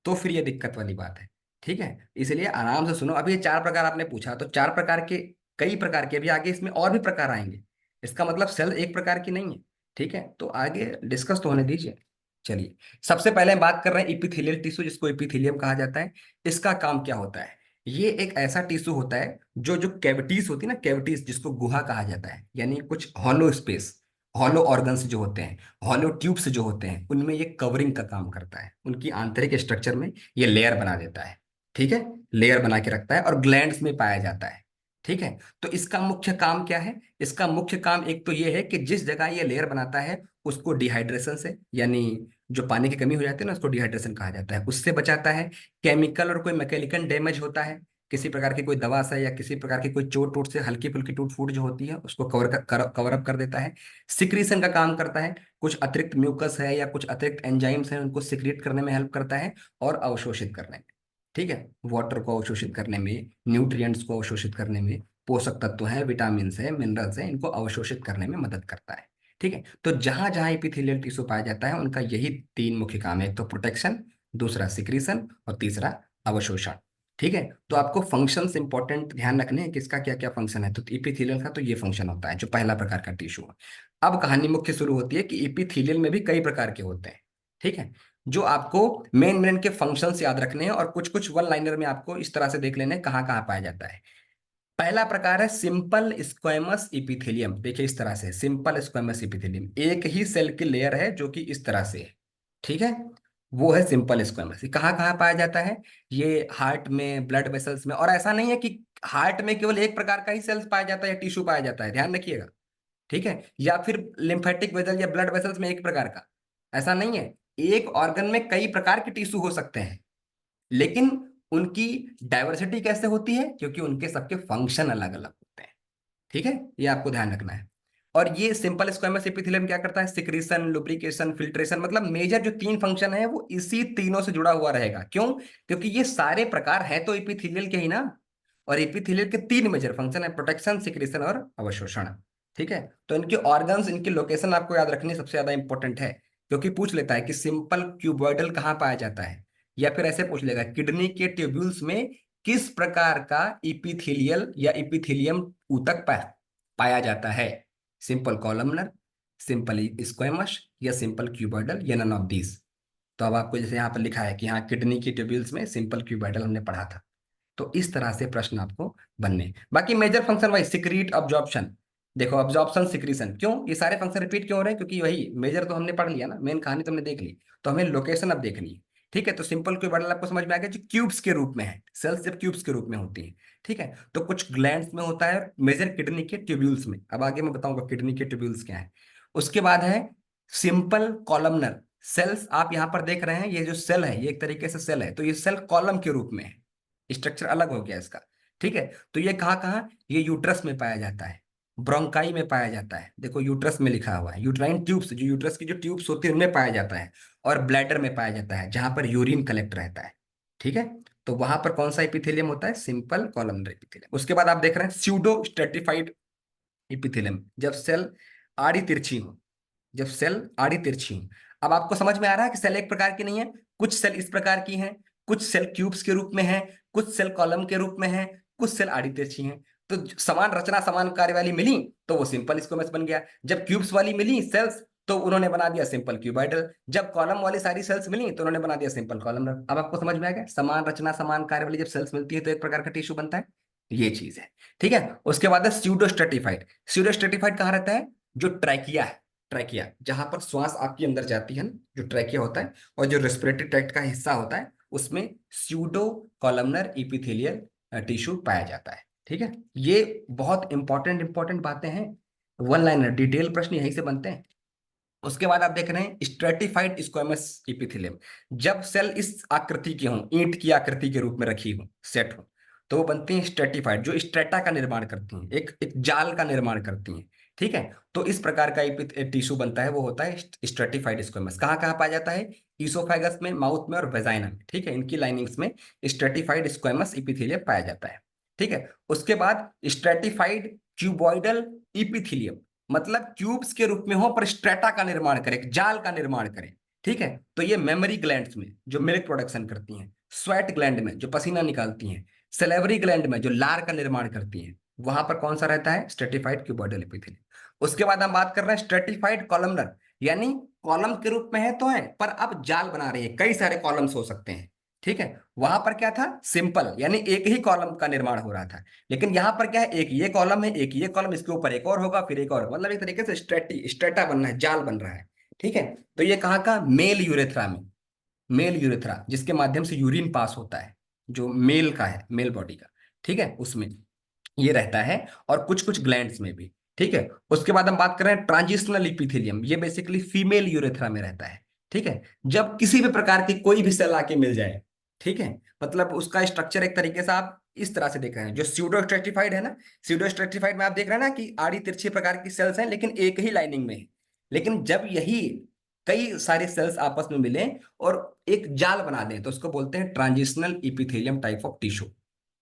तो फिर ये दिक्कत वाली बात है। ठीक है, इसलिए आराम से सुनो। अभी ये 4 प्रकार आपने पूछा, तो 4 प्रकार के, कई प्रकार के, अभी आगे इसमें और भी प्रकार आएंगे। इसका मतलब सेल एक प्रकार की नहीं है। ठीक है, तो आगे डिस्कस तो होने दीजिए। चलिए, सबसे पहले हम बात कर रहे हैं इपिथेलियल टिश्यू, जिसको इपिथेलियम कहा जाता है। इसका काम क्या होता है? ये एक ऐसा टिश्यू होता है जो जो कैविटीज होती है ना, कैविटीज जिसको गुहा कहा जाता है, यानी कुछ हॉलो स्पेस, हॉलो ऑर्गन्स जो होते हैं, हॉलो ट्यूब्स जो होते हैं, उनमें ये कवरिंग का काम करता है। उनकी आंतरिक स्ट्रक्चर में ये लेयर बना देता है। ठीक है, लेयर बना के रखता है और ग्लैंड्स में पाया जाता है। ठीक है, तो इसका मुख्य काम क्या है? इसका मुख्य काम एक तो ये है कि जिस जगह ये लेयर बनाता है उसको डिहाइड्रेशन से, यानी जो पानी की कमी हो जाती है ना, उसको डिहाइड्रेशन कहा जाता है, उससे बचाता है। केमिकल और कोई मैकेनिकल डैमेज होता है, किसी प्रकार की कोई दवा से या किसी प्रकार की कोई चोट टूट से, हल्की फुल्की टूट फूट जो होती है उसको कवर अप कर देता है। सिक्रीशन का काम करता है, कुछ अतिरिक्त म्यूकस है या कुछ अतिरिक्त एंजाइम्स हैं उनको सिक्रिएट करने में हेल्प करता है, और अवशोषित करने में। ठीक है, वाटर को अवशोषित करने में, न्यूट्रिएंट्स को अवशोषित करने में, पोषक तत्व हैं, विटामिन है, मिनरल्स हैं, इनको अवशोषित करने में मदद करता है। ठीक है, तो जहां जहां एपिथेलियल टिश्यू पाया जाता है उनका यही 3 मुख्य काम है, एक तो प्रोटेक्शन, दूसरा सिक्रीशन और तीसरा अवशोषण। ठीक है, तो आपको फंक्शंस इंपॉर्टेंट ध्यान रखने हैं, किसका क्या क्या फंक्शन है। तो एपिथेलियल का तो ये फंक्शन होता है, जो पहला प्रकार का टिश्यू है। अब कहानी मुख्य शुरू होती है कि एपिथेलियल में भी कई प्रकार के होते हैं। ठीक है, जो आपको मेन मेन के फंक्शंस याद रखने हैं, और कुछ कुछ वन लाइनर में आपको इस तरह से देख लेने कहाँ कहाँ पाया जाता है। पहला प्रकार है सिंपल स्क्वेमस इपिथेलियम। देखिए इस तरह से, सिंपल स्क्वेमस इपिथेलियम एक ही सेल की लेयर है जो कि इस तरह से है। ठीक है, वो है सिंपल स्क्वेमस। ये कहाँ कहाँ पाया जाता है? ये हार्ट में, ब्लड वेसल्स में, और ऐसा नहीं है कि हार्ट में केवल एक प्रकार का ही सेल्स पाया जाता है या टिश्यू पाया जाता है, ध्यान रखिएगा। ठीक है, या फिर लिम्फेटिक वेसल या ब्लड वेसल्स में एक प्रकार का, ऐसा नहीं है। एक ऑर्गन में कई प्रकार के टिश्यू हो सकते हैं, लेकिन उनकी डाइवर्सिटी कैसे होती है? क्योंकि उनके सबके फंक्शन अलग अलग होते हैं। ठीक है, ये आपको ध्यान रखना है। और ये सिंपल स्क्वेमस एपिथेलियम क्या करता है? सिक्रीशन, लुब्रिकेशन, फिल्ट्रेशन, मतलब मेजर जो 3 फंक्शन है वो इसी तीनों से जुड़ा हुआ रहेगा। क्यों? क्योंकि ये सारे प्रकार हैं तो एपिथेलियल के ही ना। और एपिथेलियल के 3 मेजर फंक्शन है, प्रोटेक्शन, सिक्रीशन और अवशोषण। ठीक है, तो इनके ऑर्गन्स, इनकी लोकेशन आपको याद रखनी सबसे ज्यादा इंपॉर्टेंट है, क्योंकि पूछ लेता है कि सिंपल क्यूबॉइडल कहाँ पाया जाता है, या फिर ऐसे पूछ लेगा किडनी के ट्यूब्यूल्स में किस प्रकार का इपिथेलियल या इपिथेलियम ऊतक पाया जाता है? सिंपल कॉलमनर, सिंपल स्क्वेमस या सिंपल क्यूबॉइडल, या नन ऑफ दीज। तो अब आपको जैसे यहाँ पर लिखा है कि हाँ किडनी की ट्यूब्यूल्स में सिंपल क्यूबॉइडल हमने पढ़ा था। तो इस तरह से प्रश्न आपको बनने, बाकी major function wise secrete, absorption, देखो अब्जॉर्प्शन सिक्रीशन, क्यों ये सारे फंक्शन रिपीट क्यों हो रहे हैं? क्योंकि वही मेजर तो हमने पढ़ लिया ना, मेन कहानी तो हमने देख ली, तो हमें लोकेशन अब देखनी है। ठीक है, तो सिंपल क्यूब मॉडल आपको समझ में आ गया, जो क्यूब्स के रूप में है, सेल्स जब क्यूब्स के रूप में होती है। ठीक है, तो कुछ ग्लैंड्स में होता है, मेजर किडनी के ट्यूब्यूल्स में, अब आगे मैं बताऊंगा किडनी के ट्यूब्यूल्स क्या है। उसके बाद है सिंपल कॉलमनर सेल्स, आप यहां पर देख रहे हैं ये जो सेल है ये एक तरीके से सेल है, तो ये सेल कॉलम के रूप में है, स्ट्रक्चर अलग हो गया इसका। ठीक है, तो ये कहाँ कहाँ, ये यूट्रस में पाया जाता है, ब्रोंकाई में पाया जाता है, देखो यूट्रस में लिखा हुआ है, यूट्राइन ट्यूब्स, जो यूट्रस की जो ट्यूब्स होती है उनमें पाया जाता है, और ब्लैडर में पाया जाता है जहां पर यूरिन कलेक्ट रहता है। ठीक है, तो वहां पर कौन सा एपिथेलियम होता है? Simple columnar epithelium. उसके बाद आप देख रहे हैं स्यूडो स्ट्रेटिफाइड एपिथेलियम, जब सेल आड़ी तिरछी हो, जब सेल आड़ी तिरछी हो। अब आपको समझ में आ रहा है कि सेल एक प्रकार की नहीं है, कुछ सेल इस प्रकार की हैं, कुछ सेल क्यूब्स के रूप में है, कुछ सेल कॉलम के रूप में है, कुछ सेल आड़ी तिरछी हैं। तो समान रचना समान कार्य वाली मिली तो वो सिंपल स्क्वेमस बन गया, जब क्यूब्स वाली मिली सेल्स तो उन्होंने बना दिया सिंपल क्यूबाइडल, जब कॉलम वाली सारी सेल्स मिली तो उन्होंने बना दिया सिंपल कॉलमनर। अब आपको समझ में आ गया, समान रचना समान कार्य वाली जब सेल्स मिलती है तो एक प्रकार का टिश्यू बनता है, ये चीज है। ठीक है, उसके बाद है स्यूडो स्ट्रेटिफाइड। स्यूडो स्ट्रेटिफाइड कहाँ रहता है? जो ट्रैकिया है, ट्रैकिया जहां पर श्वास आपकी अंदर जाती है ना, जो ट्रैकिया होता है, और जो रेस्पिरेटरी ट्रैक्ट का हिस्सा होता है उसमें स्यूडो कॉलमनर इपिथेलियल टिश्यू पाया जाता है। ठीक है, ये बहुत इंपॉर्टेंट इंपॉर्टेंट बातें हैं, वन लाइनर डिटेल प्रश्न यहीं से बनते हैं। उसके बाद आप देख रहे हैं स्ट्रेटिफाइड स्क्वेमस इपिथेलियम, जब सेल इस आकृति की हो, ईंट की आकृति के रूप में रखी हो, सेट हो, तो वो बनती हैं स्ट्रेटिफाइड, जो स्ट्रेटा का निर्माण करती हैं, एक जाल का निर्माण करती हैं। ठीक है, तो इस प्रकार का टिश्यू बनता है, वो होता है स्ट्रेटिफाइड स्क्वेमस। कहाँ कहाँ पाया जाता है? ईसोफेगस में, माउथ में और वेजाइना में। ठीक है, इनकी लाइनिंग्स में स्ट्रेटिफाइड स्क्वेमस इपिथेलियम पाया जाता है। ठीक है, उसके बाद स्ट्रेटिफाइड क्यूबॉइडल इपिथेलियम, मतलब क्यूब्स के रूप में हो पर स्ट्रेटा का निर्माण करे, जाल का निर्माण करे। ठीक है, तो ये मेमोरी ग्लैंड्स में जो मिल्क प्रोडक्शन करती हैं, स्वेट ग्लैंड में जो पसीना निकालती हैं, सेलेवरी ग्लैंड में जो लार का निर्माण करती हैं, वहां पर कौन सा रहता है? Stratified cuboidal epithelium. उसके बाद हम बात कर रहे हैं स्ट्रेटिफाइड कॉलमनर, यानी कॉलम के रूप में है तो है पर अब जाल बना रही है, कई सारे कॉलम्स हो सकते हैं। ठीक है, वहां पर क्या था? सिंपल, यानी एक ही कॉलम का निर्माण हो रहा था, लेकिन यहां पर क्या है, एक ये कॉलम है, एक ये कॉलम, इसके ऊपर एक और होगा, फिर एक और, मतलब एक तरीके से स्ट्रेटा बन रहा है, जाल बन रहा है। ठीक है, तो ये कहाँ का? मेल यूरेथ्रा में, मेल यूरेथ्रा जिसके माध्यम से यूरिन पास होता है, जो मेल का है, मेल बॉडी का। ठीक है, उसमें ये रहता है, और कुछ कुछ ग्लैंड्स में भी। ठीक है, उसके बाद हम बात कर रहे हैं ट्रांजिशनल इपिथेलियम, ये बेसिकली फीमेल यूरेथ्रा में रहता है। ठीक है, जब किसी भी प्रकार की कोई भी सेल आके मिल जाए, ठीक है, मतलब उसका स्ट्रक्चर एक तरीके से आप इस तरह से देख रहे हैं, जो स्यूडो स्ट्रेटिफाइड है ना, स्यूडो स्ट्रेटिफाइड में आप देख रहे हैं ना कि आड़ी तिरछी प्रकार की सेल्स हैं लेकिन एक ही लाइनिंग में है, लेकिन जब यही कई सारे सेल्स आपस में मिले और एक जाल बना दें तो उसको बोलते हैं transitional epithelium type of tissue.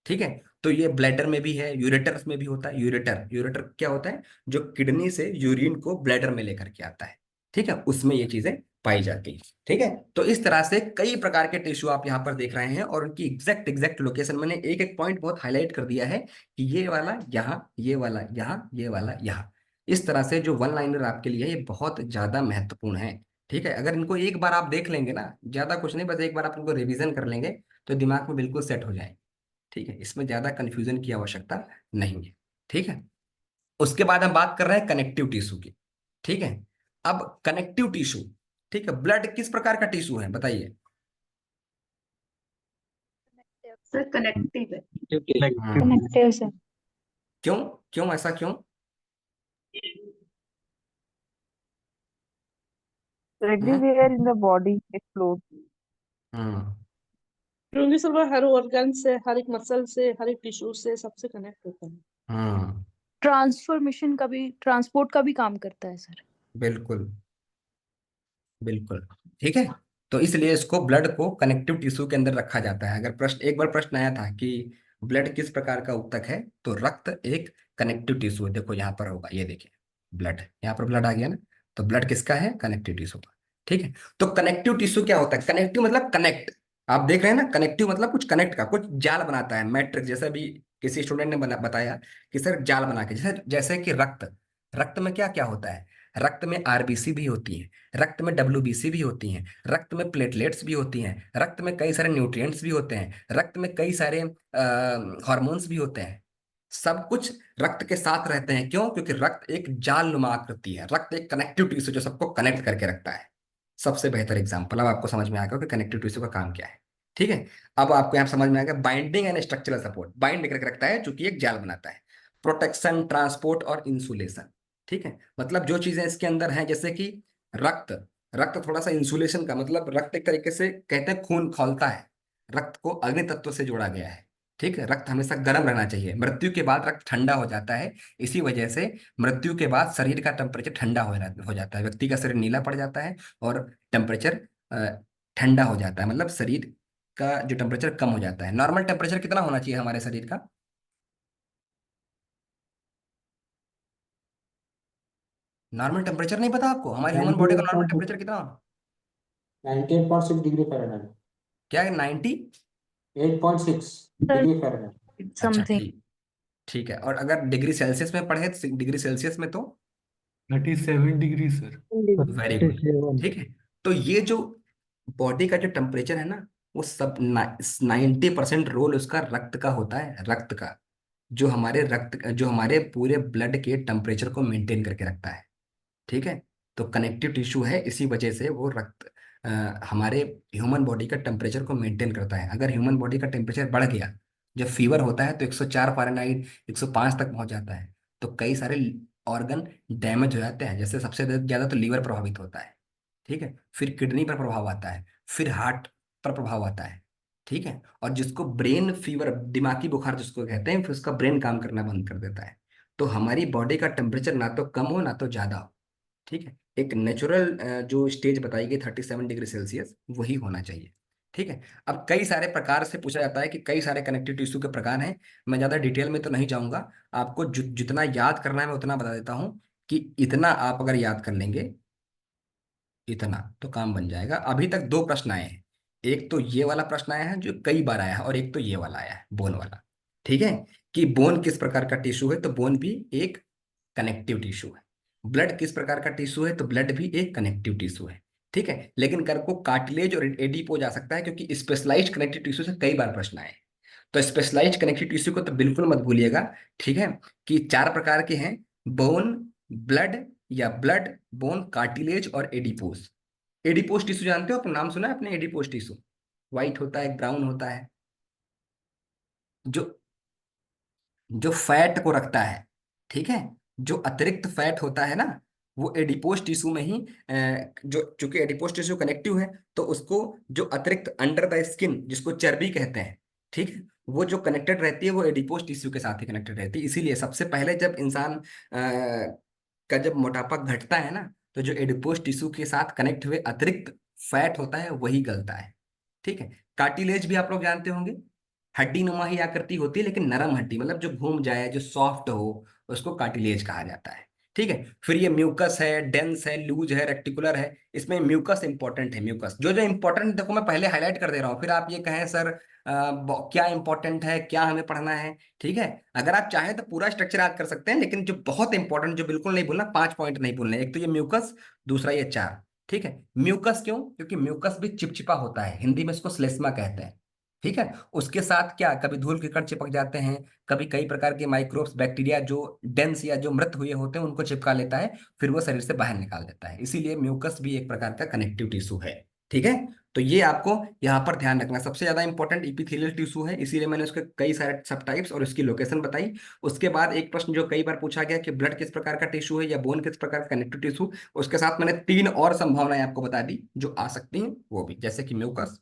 ठीक है, तो ये ब्लैडर में भी है, यूरेटर्स में भी होता है। यूरेटर, यूरेटर क्या होता है? जो किडनी से यूरिन को ब्लैडर में लेकर के आता है। ठीक है, उसमें ये चीजें पाई जाती हैं। ठीक है, तो इस तरह से कई प्रकार के टिश्यू आप यहाँ पर देख रहे हैं, और उनकी एग्जैक्ट एग्जैक्ट लोकेशन मैंने एक एक पॉइंट बहुत हाईलाइट कर दिया है कि ये वाला यहाँ, ये वाला यहाँ, ये वाला यहाँ। इस तरह से जो वन लाइनर आपके लिए है, ये बहुत ज्यादा महत्वपूर्ण है। ठीक है, अगर इनको एक बार आप देख लेंगे ना, ज्यादा कुछ नहीं, बस एक बार आप इनको रिवीजन कर लेंगे तो दिमाग में बिल्कुल सेट हो जाएंगे। ठीक है, इसमें ज्यादा कंफ्यूजन की आवश्यकता नहीं है। ठीक है, उसके बाद हम बात कर रहे हैं कनेक्टिव टिश्यू की। ठीक है, अब कनेक्टिव टिश्यू, ठीक है, ब्लड किस प्रकार का टिश्यू है बताइए? सर कनेक्टिव है। हम्म, कनेक्टिव सर। क्यों? क्यों ऐसा क्यों? हम्म Everywhere in the body it flows. हम्म क्योंकि सर वो हर ऑर्गन से, हर एक मसल से, हर एक टिश्यू से, सबसे कनेक्ट होता है। हम्म, ट्रांसफॉर्मेशन का भी, ट्रांसपोर्ट का भी काम करता है सर। बिल्कुल बिल्कुल। ठीक है, तो इसलिए इसको ब्लड को कनेक्टिव टिश्यू के अंदर रखा जाता है। अगर प्रश्न, एक बार प्रश्न आया था कि ब्लड किस प्रकार का ऊतक है, तो रक्त एक कनेक्टिव टिश्यू है। देखो यहाँ पर होगा, ये देखिए ब्लड, यहाँ पर ब्लड आ गया ना, तो ब्लड किसका है? कनेक्टिव टिश्यू का। ठीक है, तो कनेक्टिव टिश्यू क्या होता है? कनेक्टिव मतलब कनेक्ट, आप देख रहे हैं ना, कनेक्टिव मतलब कुछ कनेक्ट का, कुछ जाल बनाता है, मैट्रिक्स, जैसा भी किसी स्टूडेंट ने बताया कि सर जाल बना के, जैसे जैसे कि रक्त, रक्त में क्या क्या होता है? रक्त में आरबीसी भी होती है, रक्त में डब्ल्यूबीसी भी होती हैं, रक्त में प्लेटलेट्स भी होती हैं, रक्त में कई सारे न्यूट्रिएंट्स भी होते हैं, रक्त में कई सारे हार्मोन्स भी होते हैं। सब कुछ रक्त के साथ रहते हैं। क्यों? क्योंकि रक्त एक जाल नुमा आकृति है, रक्त एक कनेक्टिव टिश्यू जो सबको कनेक्ट करके रखता है। सबसे बेहतर एग्जांपल, अब आपको समझ में आएगा कि कनेक्टिव टिश्यू का काम क्या है। ठीक है, अब आपको यहाँ समझ में आएगा binding and structural support, bind करके रखता है चूंकि एक जाल बनाता है। प्रोटेक्शन, ट्रांसपोर्ट और इंसुलेशन। ठीक है, मतलब जो चीजें इसके अंदर हैं, जैसे कि रक्त, रक्त थोड़ा सा इंसुलेशन का मतलब, रक्त एक तरीके से कहते हैं खून खौलता है, रक्त को अग्नि तत्व से जोड़ा गया है। ठीक है, रक्त हमेशा गर्म रहना चाहिए, मृत्यु के बाद रक्त ठंडा हो जाता है। इसी वजह से मृत्यु के बाद शरीर का टेम्परेचर ठंडा हो जाता है, व्यक्ति का शरीर नीला पड़ जाता है और टेम्परेचर ठंडा हो जाता है, मतलब शरीर का जो टेम्परेचर कम हो जाता है। नॉर्मल टेम्परेचर कितना होना चाहिए हमारे शरीर का? नॉर्मल टेम्परेचर नहीं पता आपको? हमारी ह्यूमन बॉडी का नॉर्मल 98.6 टेम्परेचर कितना? 98.6 डिग्री फ़ारेनहाइट। क्या है, 90? 8.6 डिग्री फ़ारेनहाइट। अच्छा समथिंग। ठीक, ठीक है। और अगर डिग्री सेल्सियस में पढ़े, डिग्री सेल्सियस में तो 37 डिग्री सर। Very good. 37। ठीक है, तो ये जो बॉडी का जो टेम्परेचर है ना, वो सब 90% रोल उसका रक्त का होता है, रक्त का, जो हमारे रक्त, जो हमारे पूरे ब्लड के टेम्परेचर को मेंटेन करके रखता है। ठीक है, तो कनेक्टिव टिश्यू है, इसी वजह से वो रक्त अ, हमारे ह्यूमन बॉडी का टेम्परेचर को मेंटेन करता है। अगर ह्यूमन बॉडी का टेम्परेचर बढ़ गया, जब फीवर होता है तो 104 फ़ारेनहाइट 105 तक पहुंच जाता है, तो कई सारे ऑर्गन डैमेज हो जाते हैं। जैसे सबसे ज्यादा तो लीवर प्रभावित होता है। ठीक है, फिर किडनी पर प्रभाव आता है, फिर हार्ट पर प्रभाव आता है। ठीक है, और जिसको ब्रेन फीवर, दिमागी बुखार जिसको कहते हैं, फिर उसका ब्रेन काम करना बंद कर देता है। तो हमारी बॉडी का टेम्परेचर ना तो कम हो ना तो ज्यादा हो। ठीक है, एक नेचुरल जो स्टेज बताई गई 37 डिग्री सेल्सियस, वही होना चाहिए। ठीक है, अब कई सारे प्रकार से पूछा जाता है कि कई सारे कनेक्टिव टिश्यू के प्रकार हैं। मैं ज़्यादा डिटेल में तो नहीं जाऊंगा, आपको जितना याद करना है मैं उतना बता देता हूँ, कि इतना आप अगर याद कर लेंगे, इतना तो काम बन जाएगा। अभी तक दो प्रश्न आए हैं, एक तो ये वाला प्रश्न आया है जो कई बार आया है, और एक तो ये वाला आया है, बोन वाला। ठीक है, कि बोन किस प्रकार का टिश्यू है, तो बोन भी एक कनेक्टिव टिश्यू है। ब्लड किस प्रकार का टिश्यू है, तो ब्लड भी एक कनेक्टिव टिश्यू है। ठीक है, लेकिन कर को कार्टिलेज और एडीपो जा सकता है, क्योंकि स्पेशलाइज्ड कनेक्टिव टिश्यू से कई बार प्रश्न आए हैं। तो स्पेशलाइज्ड कनेक्टिव टिश्यू को तो बिल्कुल मत भूलिएगा। ठीक है, कि चार प्रकार के हैं, बोन, ब्लड या ब्लड, बोन, कार्टिलेज और एडिपोस। एडिपोस टिश्यू जानते हो, आपने नाम सुना है अपने? एडिपोस टिश्यू व्हाइट होता है, ब्राउन होता है, जो जो फैट को रखता है। ठीक है, जो अतिरिक्त फैट होता है ना, वो एडिपोस टिश्यू में ही जो, चूंकि एडिपोस टिश्यू कनेक्टिव है, तो उसको जो अतिरिक्त अंडर द स्किन जिसको चर्बी कहते हैं, ठीक है, वो जो कनेक्टेड रहती है वो एडिपोस टिश्यू के साथ ही कनेक्टेड रहती है। इसीलिए सबसे पहले जब इंसान का जब मोटापा घटता है ना, तो जो एडिपोस टिश्यू के साथ कनेक्ट हुए अतिरिक्त फैट होता है वही गलता है। ठीक है, कार्टिलेज भी आप लोग जानते होंगे, हड्डी नुमा ही आकृति होती है लेकिन नरम हड्डी, मतलब जो घूम जाए, जो सॉफ्ट हो, उसको कार्टिलेज कहा जाता है। ठीक है, फिर ये म्यूकस है, डेंस है, लूज है, रेक्टिकुलर है। इसमें म्यूकस इंपॉर्टेंट है, म्यूकस जो जो इंपॉर्टेंट देखो मैं पहले हाईलाइट कर दे रहा हूँ, फिर आप ये कहें सर क्या इंपॉर्टेंट है, क्या हमें पढ़ना है। ठीक है, अगर आप चाहें तो पूरा स्ट्रक्चर याद कर सकते हैं, लेकिन जो बहुत इंपॉर्टेंट, जो बिल्कुल नहीं भूलना, 5 पॉइंट नहीं भूलने, एक तो ये म्यूकस, दूसरा ये चार। ठीक है, म्यूकस क्यों? क्योंकि म्यूकस भी चिपचिपा होता है, हिंदी में इसको श्लेष्मा कहते हैं। ठीक है, उसके साथ क्या, कभी धूल के कण चिपक जाते हैं, कभी कई प्रकार के माइक्रोब्स, बैक्टीरिया जो डेंस या जो मृत हुए होते हैं उनको चिपका लेता है, फिर वो शरीर से बाहर निकाल देता है। इसीलिए म्यूकस भी एक प्रकार का कनेक्टिव टिश्यू है। ठीक है, तो ये आपको यहाँ पर ध्यान रखना, सबसे ज्यादा इंपॉर्टेंट इपिथेलियल टिश्यू है, इसीलिए मैंने उसके कई सारे सब टाइप्स और उसकी लोकेशन बताई। उसके बाद एक प्रश्न जो कई बार पूछा गया कि ब्लड किस प्रकार का टिश्यू है या बोन किस प्रकार का कनेक्टिव टिश्यू, उसके साथ मैंने तीन और संभावनाएं आपको बता दी जो आ सकती हैं, वो भी जैसे कि म्यूकस,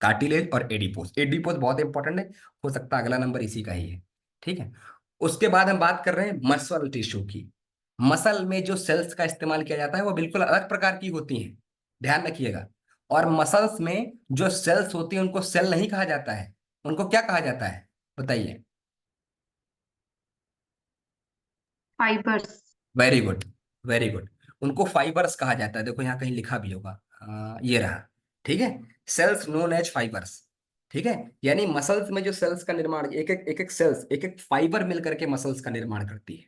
कार्टिलेज और एडिपोस। एडिपोस बहुत इंपॉर्टेंट है, हो सकता है अगला नंबर इसी का ही है। ठीक है, उसके बाद हम बात कर रहे हैं मसल टिश्यू की। मसल में जो सेल्स का इस्तेमाल किया जाता है वो बिल्कुल अलग प्रकार की होती हैं, ध्यान रखिएगा। और मसल्स में जो सेल्स होती हैं उनको सेल नहीं कहा जाता है, उनको क्या कहा जाता है, बताइए? Fibres. Very good, very good, उनको फाइबर्स कहा जाता है। देखो यहाँ कहीं लिखा भी होगा, ये रहा। ठीक है, सेल्स नोन एज फाइबर्स। ठीक है, यानी मसल्स में जो सेल्स का निर्माण, एक एक सेल्स एक एक फाइबर मिल करके मसल्स का निर्माण करती है।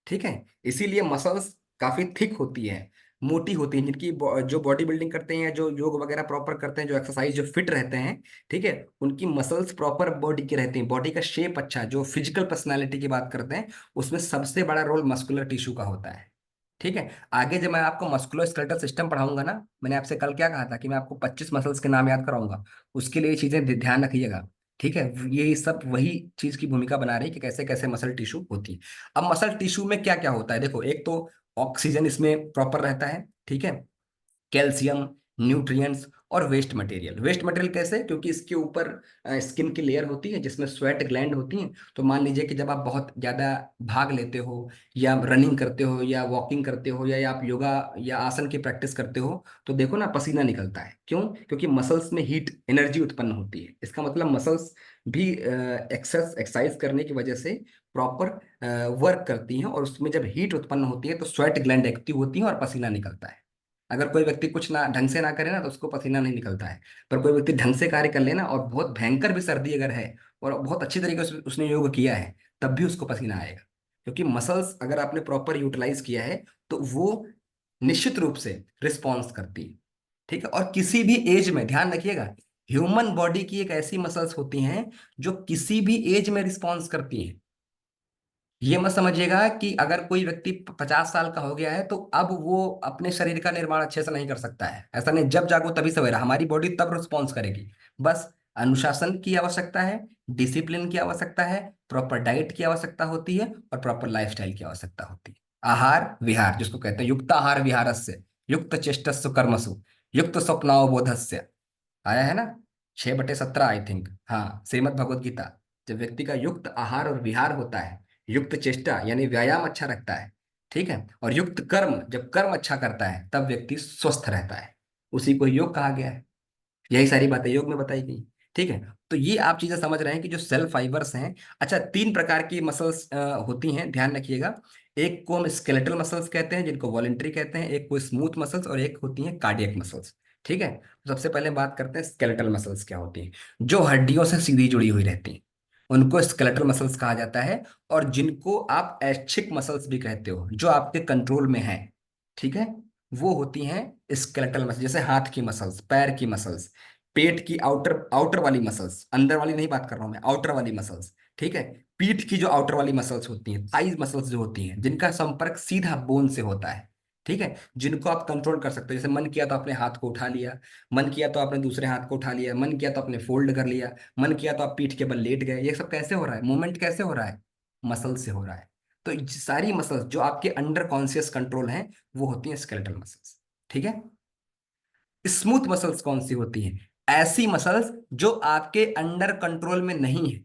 ठीक है, इसीलिए मसल्स काफी थिक होती है। मोटी होती हैं, जिनकी जो बॉडी बिल्डिंग करते हैं, जो योग वगैरह प्रॉपर करते हैं, जो एक्सरसाइज जो फिट रहते हैं, ठीक है, उनकी मसल्स प्रॉपर बॉडी की रहती हैं, बॉडी का शेप अच्छा, जो फिजिकल पर्सनालिटी की बात करते हैं, उसमें सबसे बड़ा रोल मस्कुलर टिश्यू का होता है। ठीक है। आगे जब मैं आपको मस्कुलो स्केलेटल सिस्टम पढ़ाऊंगा ना, मैंने आपसे कल क्या कहा था कि मैं आपको 25 मसल्स के नाम याद कराऊंगा, उसके लिए ये चीजें ध्यान रखिएगा। ठीक है। ये सब वही चीज की भूमिका बना रही है कि कैसे कैसे मसल टिश्यू होती है। अब मसल टिश्यू में क्या क्या होता है, देखो, एक तो ऑक्सीजन इसमें प्रॉपर रहता है, ठीक है, कैल्शियम, न्यूट्रिएंट्स और वेस्ट मटेरियल। वेस्ट मटेरियल कैसे, क्योंकि इसके ऊपर स्किन की लेयर होती है जिसमें स्वेट ग्लैंड होती हैं। तो मान लीजिए कि जब आप बहुत ज़्यादा भाग लेते हो, या रनिंग करते हो, या वॉकिंग करते हो, या आप योगा या आसन की प्रैक्टिस करते हो, तो देखो ना पसीना निकलता है। क्यों? क्योंकि मसल्स में हीट एनर्जी उत्पन्न होती है। इसका मतलब मसल्स भी एक्सरसाइज करने की वजह से प्रॉपर वर्क करती हैं, और उसमें जब हीट उत्पन्न होती है तो स्वेट ग्लैंड एक्टिव होती है और पसीना निकलता है। अगर कोई व्यक्ति कुछ ना ढंग से ना करे ना, तो उसको पसीना नहीं निकलता है। पर कोई व्यक्ति ढंग से कार्य कर लेना, और बहुत भयंकर भी सर्दी अगर है, और बहुत अच्छी तरीके से उसने योग किया है, तब भी उसको पसीना आएगा। क्योंकि मसल्स अगर आपने प्रॉपर यूटिलाइज किया है, तो वो निश्चित रूप से रिस्पॉन्स करती है। ठीक है। और किसी भी एज में ध्यान रखिएगा, ह्यूमन बॉडी की एक ऐसी मसल्स होती हैं जो किसी भी एज में रिस्पॉन्स करती हैं। ये मत समझिएगा कि अगर कोई व्यक्ति 50 साल का हो गया है तो अब वो अपने शरीर का निर्माण अच्छे से नहीं कर सकता है, ऐसा नहीं। जब जागो तभी सवेरा, हमारी बॉडी तब रिस्पॉन्स करेगी। बस अनुशासन की आवश्यकता है, डिसिप्लिन की आवश्यकता है, प्रॉपर डाइट की आवश्यकता होती है, और प्रॉपर लाइफस्टाइल की आवश्यकता होती है। आहार विहार जिसको कहते हैं, युक्त आहार विहारस्य युक्त चेष्टस्सु कर्मसु युक्त स्वप्नावबोधस्य, आया है ना, 6/17 आई थिंक, हाँ, श्रीमद् भगवत गीता। जब व्यक्ति का युक्त आहार और विहार होता है, युक्त चेष्टा यानी व्यायाम अच्छा रखता है, ठीक है, और युक्त कर्म, जब कर्म अच्छा करता है, तब व्यक्ति स्वस्थ रहता है। उसी को योग कहा गया है। यही सारी बातें योग में बताई गई। ठीक है। तो ये आप चीजें समझ रहे हैं कि जो सेल फाइबर्स हैं। अच्छा, 3 प्रकार की मसल्स होती हैं, ध्यान रखिएगा। एक को हम स्केलेटल मसल्स कहते हैं, जिनको वॉलेंट्री कहते हैं, एक को स्मूथ मसल्स, और एक होती हैं कार्डियक मसल्स। ठीक है। तो सबसे पहले बात करते हैं स्केलेटल मसल्स क्या होती हैं। जो हड्डियों से सीधी जुड़ी हुई रहती हैं, उनको स्केलेटल मसल्स कहा जाता है। और जिनको आप ऐच्छिक मसल्स भी कहते हो, जो आपके कंट्रोल में है, ठीक है, वो होती हैं स्केलेटल मसल्स। जैसे हाथ की मसल्स, पैर की मसल्स, पेट की आउटर आउटर वाली मसल्स, अंदर वाली नहीं बात कर रहा हूं मैं, आउटर वाली मसल्स। ठीक है। पीठ की जो आउटर वाली मसल्स होती हैं, थाइज मसल्स जो होती हैं, जिनका संपर्क सीधा बोन से होता है। ठीक है। जिनको आप कंट्रोल कर सकते हो, जैसे मन किया तो आपने हाथ को उठा लिया, मन किया तो आपने दूसरे हाथ को उठा लिया, मन किया तो आपने फोल्ड कर लिया, मन किया तो आप पीठ के बल लेट गए। ये सब कैसे हो रहा है, मूवमेंट कैसे हो रहा है? मसल से हो रहा है। तो ये सारी मसल्स जो आपके अंडर कॉन्शियस कंट्रोल हैं, वो होती हैं स्केलेटल मसल्स। ठीक है। स्मूथ मसल्स कौन सी होती हैं? ऐसी मसल्स जो आपके अंडर कंट्रोल में नहीं है,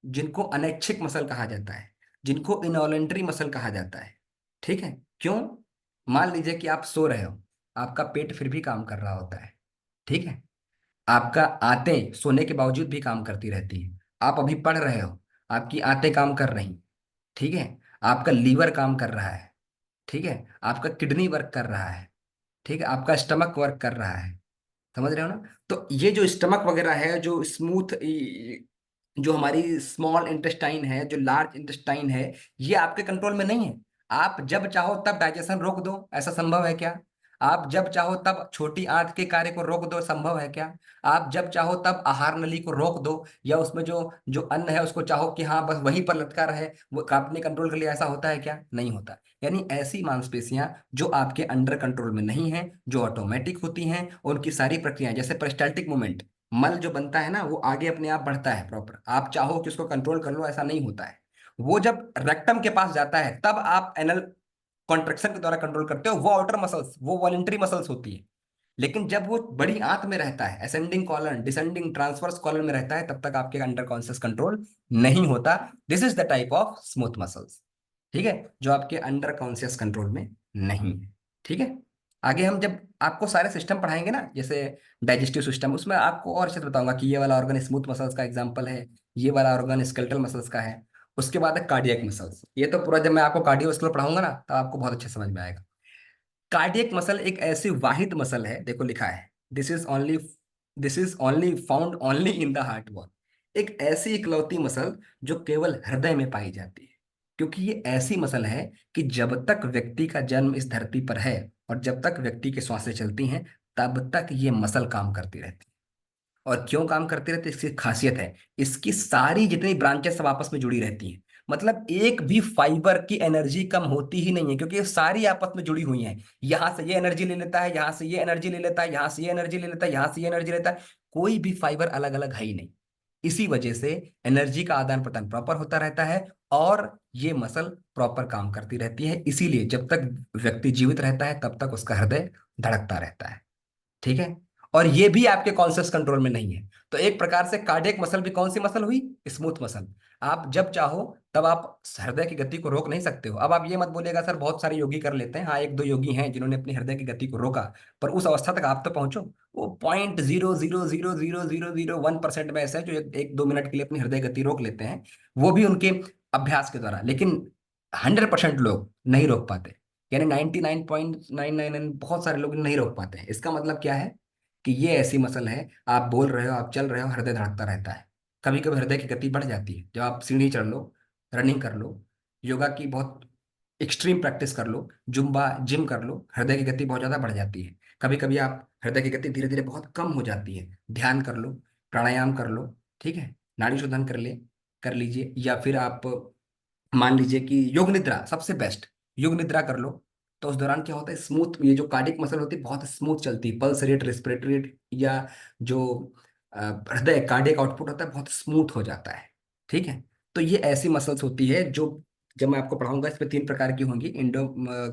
जिनको अनैच्छिक मसल कहा जाता है, जिनको इनवॉलेंट्री मसल कहा जाता है। ठीक है। क्यों? मान लीजिए कि आप सो रहे हो, आपका पेट फिर भी काम कर रहा होता है। ठीक है। आपका आंतें सोने के बावजूद भी काम करती रहती हैं। आप अभी पढ़ रहे हो, आपकी आंतें काम कर रही। ठीक है। आपका लीवर काम कर रहा है। ठीक है। आपका किडनी वर्क कर रहा है। ठीक है। आपका स्टमक वर्क कर रहा है। समझ रहे हो ना? तो ये जो स्टमक वगैरह है, जो स्मूथ, जो हमारी स्मॉल इंटेस्टाइन है, जो लार्ज इंटेस्टाइन है, ये आपके कंट्रोल में नहीं है। आप जब चाहो तब डाइजेशन रोक दो, ऐसा संभव है क्या? आप जब चाहो तब छोटी आंत के कार्य को रोक दो, संभव है क्या? आप जब चाहो तब आहार नली को रोक दो, या उसमें जो जो अन्न है उसको चाहो कि हाँ बस वहीं पर लटका रहे, वो आपने कंट्रोल कर लिया, ऐसा होता है क्या? नहीं होता। यानी ऐसी मांसपेशियां जो आपके अंडर कंट्रोल में नहीं है, जो ऑटोमेटिक होती हैं, उनकी सारी प्रक्रियाएं, जैसे पेरिस्टाल्टिक मूवमेंट, मल जो बनता है ना, वो आगे अपने आप बढ़ता है प्रॉपर, आप चाहो कि उसको कंट्रोल कर लो, ऐसा नहीं होता है। वो जब रेक्टम के पास जाता है, तब आप एनल कॉन्ट्रेक्शन के द्वारा कंट्रोल करते हो, वो आउटर मसल्स, वो वॉलेंट्री मसल्स होती है। लेकिन जब वो बड़ी आंत में रहता है, ascending colon, descending, transverse colon में रहता है, तब तक आपके अंडर कॉन्शियस कंट्रोल नहीं होता। This is the type of smooth muscles. ठीक है। जो आपके अंडर कॉन्शियस कंट्रोल में नहीं है। ठीक है। आगे हम जब आपको सारे सिस्टम पढ़ाएंगे ना, जैसे डाइजेस्टिव सिस्टम, उसमें आपको और अच्छे से बताऊंगा कि ये वाला ऑर्गन स्मूथ मसल्स का एग्जांपल है, ये वाला ऑर्गन स्केलेटल मसल्स का है। उसके बाद है कार्डियक मसल्स। ये तो पूरा जब मैं आपको कार्डियोवास्कुलर पढ़ाऊंगा ना, तब आपको बहुत अच्छे समझ में आएगा। कार्डियक मसल एक ऐसी वाहिद मसल है, देखो लिखा है, this is only found only in the heart wall. एक ऐसी इकलौती मसल जो केवल हृदय में पाई जाती है। क्योंकि ये ऐसी मसल है कि जब तक व्यक्ति का जन्म इस धरती पर है, और जब तक व्यक्ति की सांसें चलती हैं तब तक ये मसल काम करती रहती है। और क्यों काम करती रहती है, इसकी खासियत है, इसकी सारी जितनी ब्रांचेस सब आपस में जुड़ी रहती हैं। मतलब एक भी फाइबर की एनर्जी कम होती ही नहीं है, क्योंकि ये सारी आपस में जुड़ी हुई हैं। यहां से ये एनर्जी ले लेता है, यहां से ये एनर्जी ले लेता है, यहां से ये एनर्जी ले लेता है, यहां से ये एनर्जी लेता है। कोई भी फाइबर अलग अलग है ही नहीं। इसी वजह से एनर्जी का आदान प्रदान प्रॉपर होता रहता है और ये मसल प्रॉपर काम करती रहती है। इसीलिए जब तक व्यक्ति जीवित रहता है तब तक उसका हृदय धड़कता रहता है। ठीक है। और ये भी आपके कॉन्शियस कंट्रोल में नहीं है। तो एक प्रकार से कार्डियक मसल भी कौन सी मसल हुई? Smooth muscle. आप जब चाहो तब आप हृदय की गति को रोक नहीं सकते हो। अब आप ये मत बोलिएगा सर बहुत सारे योगी कर लेते हैं। हाँ, एक दो योगी हैं जिन्होंने अपनी हृदय की गति को रोका, पर उस अवस्था तक आप तो पहुंचो। वो 0.0000001% में ऐसे है जो एक दो मिनट के लिए अपनी हृदय गति रोक लेते हैं, वो भी उनके अभ्यास के द्वारा। लेकिन 100% लोग नहीं रोक पाते, यानी 99.999 बहुत सारे लोग नहीं रोक पाते हैं। इसका मतलब क्या है कि ये ऐसी मसल है, आप बोल रहे हो, आप चल रहे हो, हृदय धड़कता रहता है। कभी कभी हृदय की गति बढ़ जाती है जब आप सीढ़ी चढ़ लो, रनिंग कर लो, योगा की बहुत एक्सट्रीम प्रैक्टिस कर लो, जुम्बा जिम कर लो, हृदय की गति बहुत ज्यादा बढ़ जाती है। कभी कभी आप हृदय की गति धीरे धीरे बहुत कम हो जाती है, ध्यान कर लो, प्राणायाम कर लो, ठीक है, नाड़ी शोधन कर लीजिए, या फिर आप मान लीजिए कि योग निद्रा सबसे बेस्ट, योग निद्रा कर लो। तो उस दौरान क्या होता है, स्मूथ, ये जो कार्डियक मसल होती है बहुत स्मूथ चलती है, पल्स रेट, रेस्पिरेटरी रेट, या जो हृदय कार्डियक आउटपुट होता है बहुत स्मूथ हो जाता है। ठीक है। तो ये ऐसी मसल्स होती है जो, जब मैं आपको पढ़ाऊंगा इसमें तीन प्रकार की होंगी, इंडो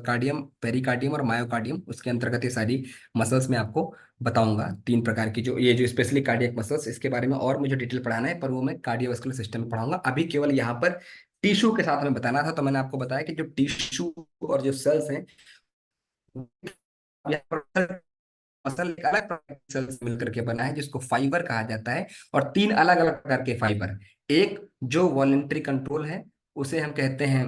कार्डियम, पेरिकार्डियम और मायोकार्डियम। उसके अंतर्गत ये सारी मसल्स मैं आपको बताऊंगा, तीन प्रकार की, जो ये जो स्पेशली कार्डियक मसल्स, इसके बारे में और मुझे डिटेल पढ़ाना है, पर वो मैं कार्डियोवास्कुलर सिस्टम में पढ़ाऊंगा। अभी केवल यहाँ पर टिश्यू के साथ में बताना था। तो मैंने आपको बताया कि जो टिश्यू और जो सेल्स हैं, यहाँ पर मसल एक अलग प्रकार की सेल्स मिलकर के बना है जिसको फाइबर कहा जाता है। और तीन अलग अलग प्रकार के फाइबर, एक जो वॉलेंट्री कंट्रोल है उसे हम कहते हैं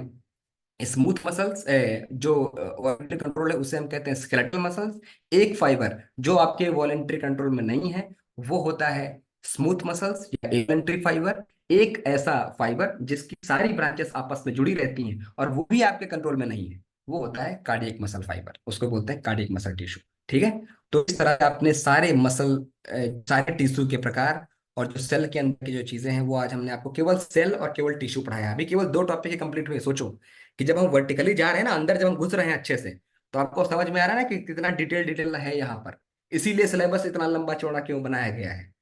स्मूथ मसल्स, जो वॉलेंट्री कंट्रोल है उसे हम कहते हैं स्केलेटल मसल्स। एक फाइबर जो आपके वॉलेंट्री कंट्रोल में नहीं है वो होता है स्मूथ मसल्स या वॉलेंट्री फाइबर। एक ऐसा फाइबर जिसकी सारी ब्रांचेस आपस में जुड़ी रहती हैं और वो भी आपके कंट्रोल में नहीं है, वो होता है कार्डियक मसल फाइबर, उसको बोलते हैं कार्डियक मसल टिश्यू। ठीक है। तो इस तरह आपने सारे मसल, सारे टिश्यू के प्रकार और जो सेल के अंदर की जो चीजें हैं वो आज हमने आपको केवल सेल और केवल टिश्यू पढ़ाया। अभी केवल दो टॉपिक ही कंप्लीट हुए। सोचो कि जब हम वर्टिकली जा रहे हैं ना, अंदर जब हम घुस रहे हैं अच्छे से, तो आपको समझ में आ रहा है ना कि कितना डिटेल डिटेल है यहाँ पर। इसीलिए सिलेबस इतना लंबा चौड़ा क्यों बनाया गया है।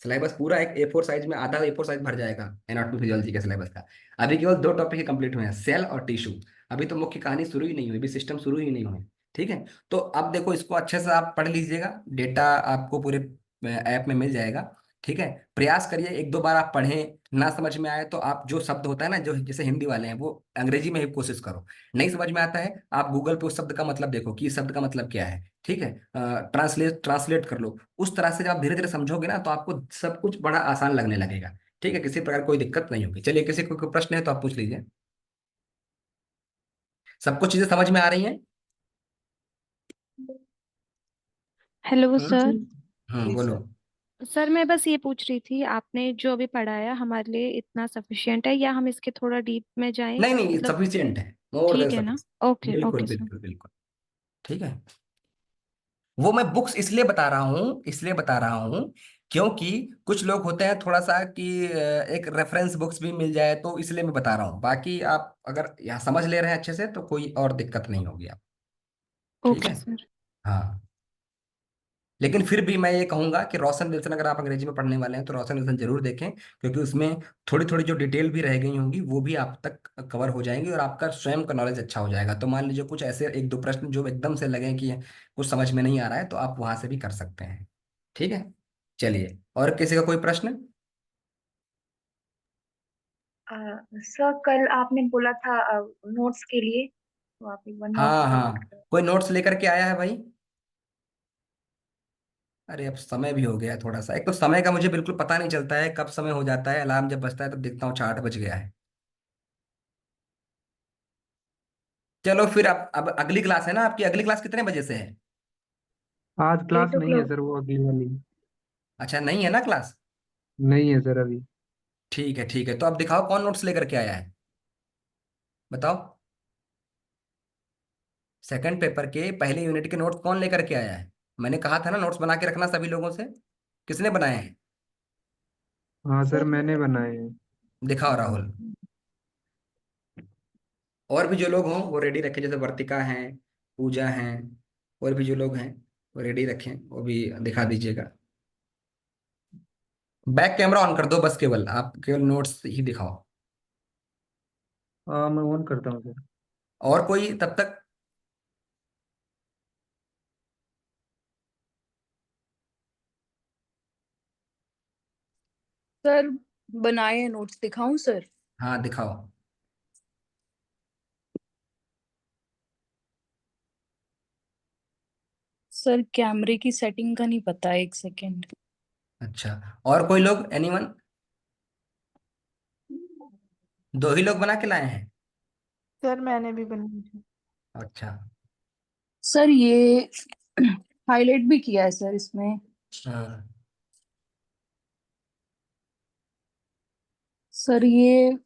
सिलेबस पूरा एक A4 साइज में, आधा A4 साइज भर जाएगा एनाटॉमी फिजियोलॉजी के सिलेबस का। अभी केवल दो टॉपिक ही कंप्लीट हुए हैं, सेल और टिश्यू। अभी तो मुख्य कहानी शुरू ही नहीं हुई, अभी सिस्टम शुरू ही नहीं हुए। ठीक है। तो अब देखो, इसको अच्छे से आप पढ़ लीजिएगा, डेटा आपको पूरे ऐप में मिल जाएगा। ठीक है। प्रयास करिए, एक दो बार आप पढ़ें, ना समझ में आए तो आप जो शब्द होता है ना, जो जैसे हिंदी वाले हैं, वो अंग्रेजी में ही कोशिश करो। नहीं समझ में आता है, आप गूगल पे उस शब्द का मतलब देखो कि इस शब्द का मतलब क्या है। ठीक है। ट्रांसलेट कर लो। उस तरह से जब आप धीरे धीरे समझोगे ना तो आपको सब कुछ बड़ा आसान लगने लगेगा। ठीक है। किसी प्रकार कोई दिक्कत नहीं होगी। चलिए, किसी को कोई प्रश्न है तो आप पूछ लीजिए। सब कुछ चीजें समझ में आ रही हैं? हेलो हम्म। सर। जी बोलो। सर। सर मैं बस ये पूछ रही थी, आपने जो अभी पढ़ाया हमारे लिए इतना सफिशिएंट है या हम इसके थोड़ा डीप में जाएं? नहीं नहीं, मतलब सफिशियंट है, मोर देन ठीक है ना? सफिशिएंट। ओके बिल्कुल ओके सर। बिल्कुल बिल्कुल। ठीक है। वो मैं बुक्स इसलिए बता रहा हूँ, क्योंकि कुछ लोग होते हैं थोड़ा सा कि एक रेफरेंस बुक्स भी मिल जाए, तो इसलिए मैं बता रहा हूँ। बाकी आप अगर यहाँ समझ ले रहे हैं अच्छे से तो कोई और दिक्कत नहीं होगी आप। ठीक ओके है। सर। हाँ। लेकिन फिर भी मैं ये कहूंगा कि रोशन विल्सन, अगर आप अंग्रेजी में पढ़ने वाले हैं तो रोशन विल्सन जरूर देखें, क्योंकि उसमें थोड़ी थोड़ी जो डिटेल भी रह गई होंगी वो भी आप तक कवर हो जाएंगी और आपका स्वयं का नॉलेज अच्छा हो जाएगा। तो मान लीजिए कुछ ऐसे एक दो प्रश्न जो एकदम से लगे कि कुछ समझ में नहीं आ रहा है, तो आप वहां से भी कर सकते हैं। ठीक है। चलिए, और किसी का कोई प्रश्न? सर कल आपने बोला था नोट्स के लिए, तो आप एक बार नोट्स हाँ फॉरवर्ड हाँ, करें। कोई नोट्स लेकर के आया है भाई? अरे अब समय भी हो गया है थोड़ा सा, एक तो समय का मुझे बिल्कुल पता नहीं चलता है कब समय हो जाता है, अलार्म जब बजता है तब देखता हूँ 8 बज गया है। चलो फिर, अब अगली क्लास है ना आपकी, अगली क्लास कितने बजे से है? आज क्लास एट ओ नहीं है क्लॉक सर, वो अगली वाली। अच्छा, नहीं है ना क्लास? नहीं है सर अभी। ठीक है ठीक है, तो अब दिखाओ कौन नोट्स लेकर के आया है, बताओ। सेकंड पेपर के पहले यूनिट के नोट्स कौन लेकर के आया है? मैंने कहा था ना नोट्स बना के रखना सभी लोगों से। किसने बनाए हैं? हाँ सर, सर मैंने बनाए हैं। दिखाओ राहुल। और भी जो लोग हों वो रेडी रखें, जैसे वर्तिका हैं, पूजा हैं, और भी जो लोग हैं वो रेडी रखें, वो भी दिखा दीजिएगा। बैक कैमरा ऑन कर दो बस, केवल आप केवल नोट्स ही दिखाओ। हाँ, मैं ऑन करता हूँ सर। और कोई तब तक? सर बनाए हैं नोट्स, दिखाऊं सर? हाँ दिखाओ। सर कैमरे की सेटिंग का नहीं पता, एक सेकेंड। अच्छा, और कोई लोग, एनीवन? दो ही लोग बना के लाए हैं? सर मैंने भी बनाई थी। अच्छा। सर ये हाईलाइट भी किया है सर इसमें। हाँ सर ये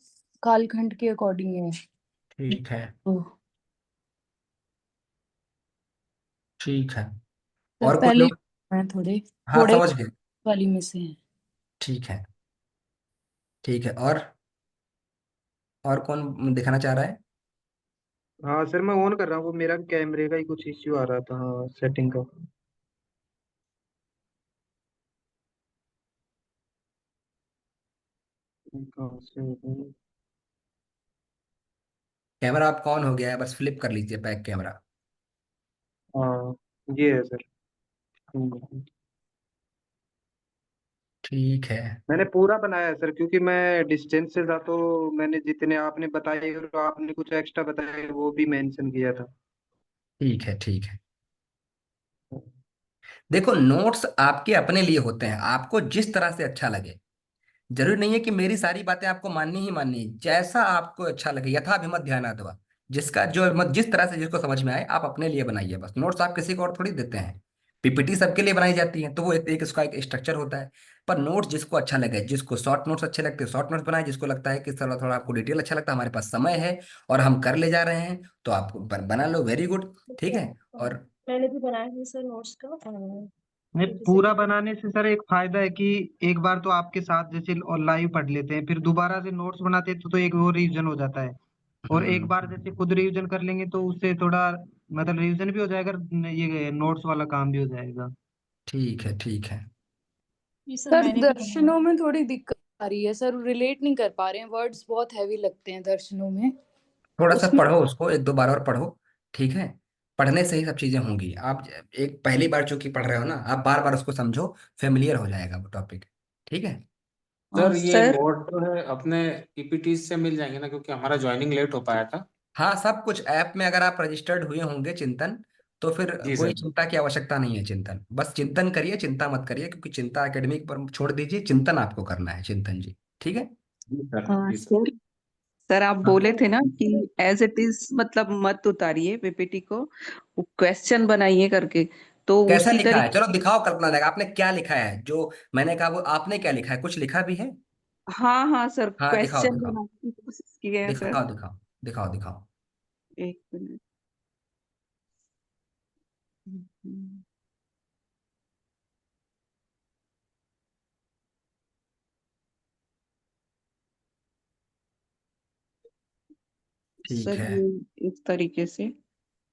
कालखंड के अकॉर्डिंग है। ठीक है। तो ठीक है। सर और कोई पहले लोग? हैं थोड़े हाँ थोड़े समझ गए। वाली में से हैं। ठीक है। ठीक है। और कौन दिखाना चाह रहा है? हाँ सर, मैं ऑन कर रहा हूँ। वो मेरा भी कैमरे का ही कुछ इश्यू आ रहा था, हाँ, सेटिंग का। कहाँ से होगा? कैमरा आपका ऑन हो गया है, बस फ्लिप कर लीजिए बैक कैमरा। हाँ, ये है सर। ठीक है। मैंने पूरा बनाया है सर, क्योंकि मैं डिस्टेंस से था, तो मैंने जितने आपने बताए और आपने कुछ एक्स्ट्रा बताए वो भी मेंशन किया था। ठीक है। ठीक है। देखो, नोट्स आपके अपने लिए होते हैं, आपको जिस तरह से अच्छा लगे। जरूरी नहीं है कि मेरी सारी बातें आपको माननी ही माननी है, जैसा आपको अच्छा लगे, यथा अभिमत ध्यानाद्वा। जिसका जो मत जिस तरह से जिसको समझ में आए आप अपने लिए बनाइए बस। नोट्स आप किसी को और थोड़ी देते हैं। पीपीटी सबके लिए बनाई जाती है, तो वो एक इसका एक स्ट्रक्चर होता है। पर नोट्स जिसको अच्छा लगे, जिसको शॉर्ट नोट्स अच्छे लगते हैं शॉर्ट नोट्स बनाए, जिसको लगता है कि थोड़ा थोड़ा आपको डिटेल अच्छा लगता है, हमारे पास समय है और हम कर ले जा रहे हैं, तो आप बना लो, वेरी गुड। ठीक है। और मैंने भी बनाया है सर नोट्स का। नहीं, तो जैसे पूरा कि बनाने से सर एक फायदा है कि एक बार तो आपके साथ जैसे और लाइव पढ़ लेते हैं, फिर दोबारा से नोट्स बनाते हैं तो एक वो रिवीजन हो जाता है। और एक बार जैसे खुद रिवीजन कर लेंगे तो उससे थोड़ा मतलब रिवीजन भी हो जाएगा, ये नोट्स वाला काम भी हो जाएगा। ठीक है। ठीक है। ये सर सर मैंने भी बनाया दर्शनों में थोड़ी दिक्कत आ रही है सर, रिलेट नहीं कर पा रहे हैं, वर्ड्स बहुत हैवी लगते हैं दर्शनों में। थोड़ा सा उसमें पढ़ो उसको, एक दो बार और पढ़ो। ठीक है। पढ़ने से ही सब चीजें होंगी। आप एक पहली बार चूंकि पढ़ रहे हो ना, आप बार बार उसको समझो, फेमिलियर हो जाएगा वो टॉपिक। ठीक है। सर ये सर बोर्ड जो है अपने पीपीटी से मिल जाएंगे ना, क्योंकि हमारा ज्वाइनिंग लेट हो पाया था। हाँ, सब कुछ ऐप में अगर आप रजिस्टर्ड हुए होंगे चिंतन, तो फिर जी कोई सर। चिंता की आवश्यकता नहीं है। चिंतन बस चिंतन करिए, चिंता मत करिए, क्योंकि चिंता एकेडमिक पर छोड़ दीजिए, चिंतन आपको करना है, चिंतन जी। ठीक है। जी सर। हाँ जी सर। सर। सर आप हाँ, बोले थे ना कि एज इट इज मतलब मत उतारिए पीपीटी को, क्वेश्चन बनाइए करके, तो कैसा उसी लिखा है तरीके। चलो दिखाओ, कल्पना देगा आपने क्या लिखा है, जो मैंने कहा वो आपने क्या लिखा है, कुछ लिखा भी है? हाँ हाँ सर, हाँ दिखाओ क्वेश्चन दिखाओ। बनाने की कोशिश की है सर। दिखाओ दिखाओ। दिखाओ दिखाओ। एक मिनट। हम्म, ठीक सर है। ये इस तरीके से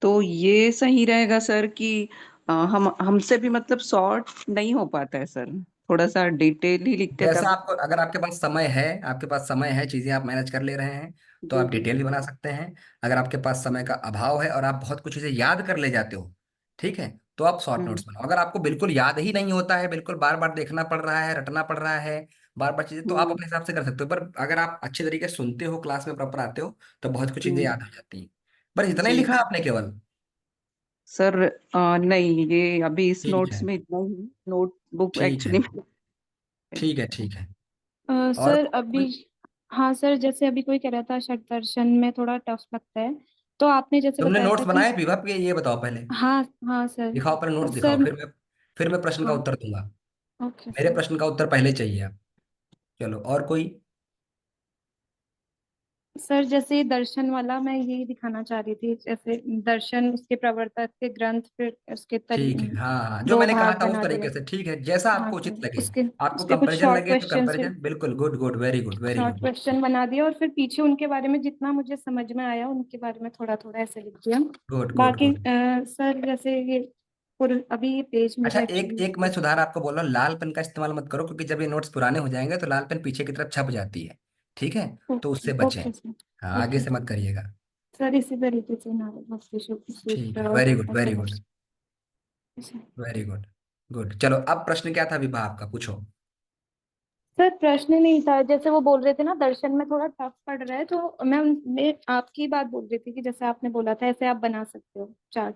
तो ये सही रहेगा सर कि हम हमसे भी मतलब शॉर्ट नहीं हो पाता है सर, थोड़ा सा डिटेल ही लिखते जैसा तब। आपको, अगर आपके पास समय है, आपके पास समय है, चीजें आप मैनेज कर ले रहे हैं, तो जी आप जी। डिटेल भी बना सकते हैं। अगर आपके पास समय का अभाव है और आप बहुत कुछ चीजें याद कर ले जाते हो, ठीक है, तो आप शॉर्ट हम्म नोट्स बनाओ। अगर आपको बिल्कुल याद ही नहीं होता है, बिल्कुल बार बार देखना पड़ रहा है, रटना पड़ रहा है, बार बार चीजें, तो आप हम्म अपने हिसाब से कर सकते हो। पर अगर आप अच्छे तरीके से सुनते हो, क्लास में प्रॉपर आते हो, तो बहुत कुछ चीजें हम्म, याद हो जाती हैं। बस इतना ही जी लिखा है आपने केवल? सर। नहीं, ये अभी इस ठीक नोट्स है। में इतना ही, नोटबुक ठीक है। एक्चुअली। ठीक है। ठीक है। और सर अभी, हाँ सर, जैसे अभी कोई कह रहा था षट दर्शन में थोड़ा टफ लगता है, तो आपने जैसे तुमने बताया था नोट्स कि बनाए विभा के, ये बताओ पहले। हाँ हाँ सर। दिखाओ पहले नोट्स दिखाओ, सर फिर मैं प्रश्न का हाँ, उत्तर दूंगा। ओके मेरे सर। प्रश्न का उत्तर पहले चाहिए आप। चलो, और कोई? सर जैसे दर्शन वाला मैं यही दिखाना चाह रही थी, जैसे दर्शन, उसके प्रवर्तक के ग्रंथ, फिर उसके ठीक है, हाँ हाँ, जो दो मैंने कहा भाग था उस बना तरीके दिया। से, ठीक है, जैसा हाँ आपको उचित सर, लगे। उसके आपको उसके कुछ कंपैरिजन शॉर्ट लगे तो क्वेश्चंस फिर कंपैरिजन, बिल्कुल, good good, very good, very short good. Question बना दिया, और फिर पीछे उनके बारे में जितना मुझे समझ में आया उनके बारे में थोड़ा थोड़ा ऐसे लिख दिया। गुड गुड बाकी गुड। सर जैसे ये अभी ये पेज अच्छा, मुझे एक एक्चुअली। एक मैं सुधार आपको बोल रहा हूँ, लाल पेन का इस्तेमाल मत करो, क्योंकि जब ये नोट्स पुराने हो जाएंगे तो लाल पेन पीछे की तरफ छप जाती है। ठीक है, तो ओके उससे बचें। Okay sir. हाँ, आगे ओके से मत करिएगा। सर, इसी तरीके से ना भक्ति ठीक सूत्र है, और वेरी गुड, ऐसे वेरी गुड, कुछ। Very good. गुड, चलो अब प्रश्न क्या था विभा आपका, पूछो। सर प्रश्न नहीं था, जैसे वो बोल रहे थे ना दर्शन में थोड़ा टफ पड़ रहा है, तो मैं आपकी बात बोल रही थी कि जैसे आपने बोला था ऐसे आप बना सकते हो चार्ट,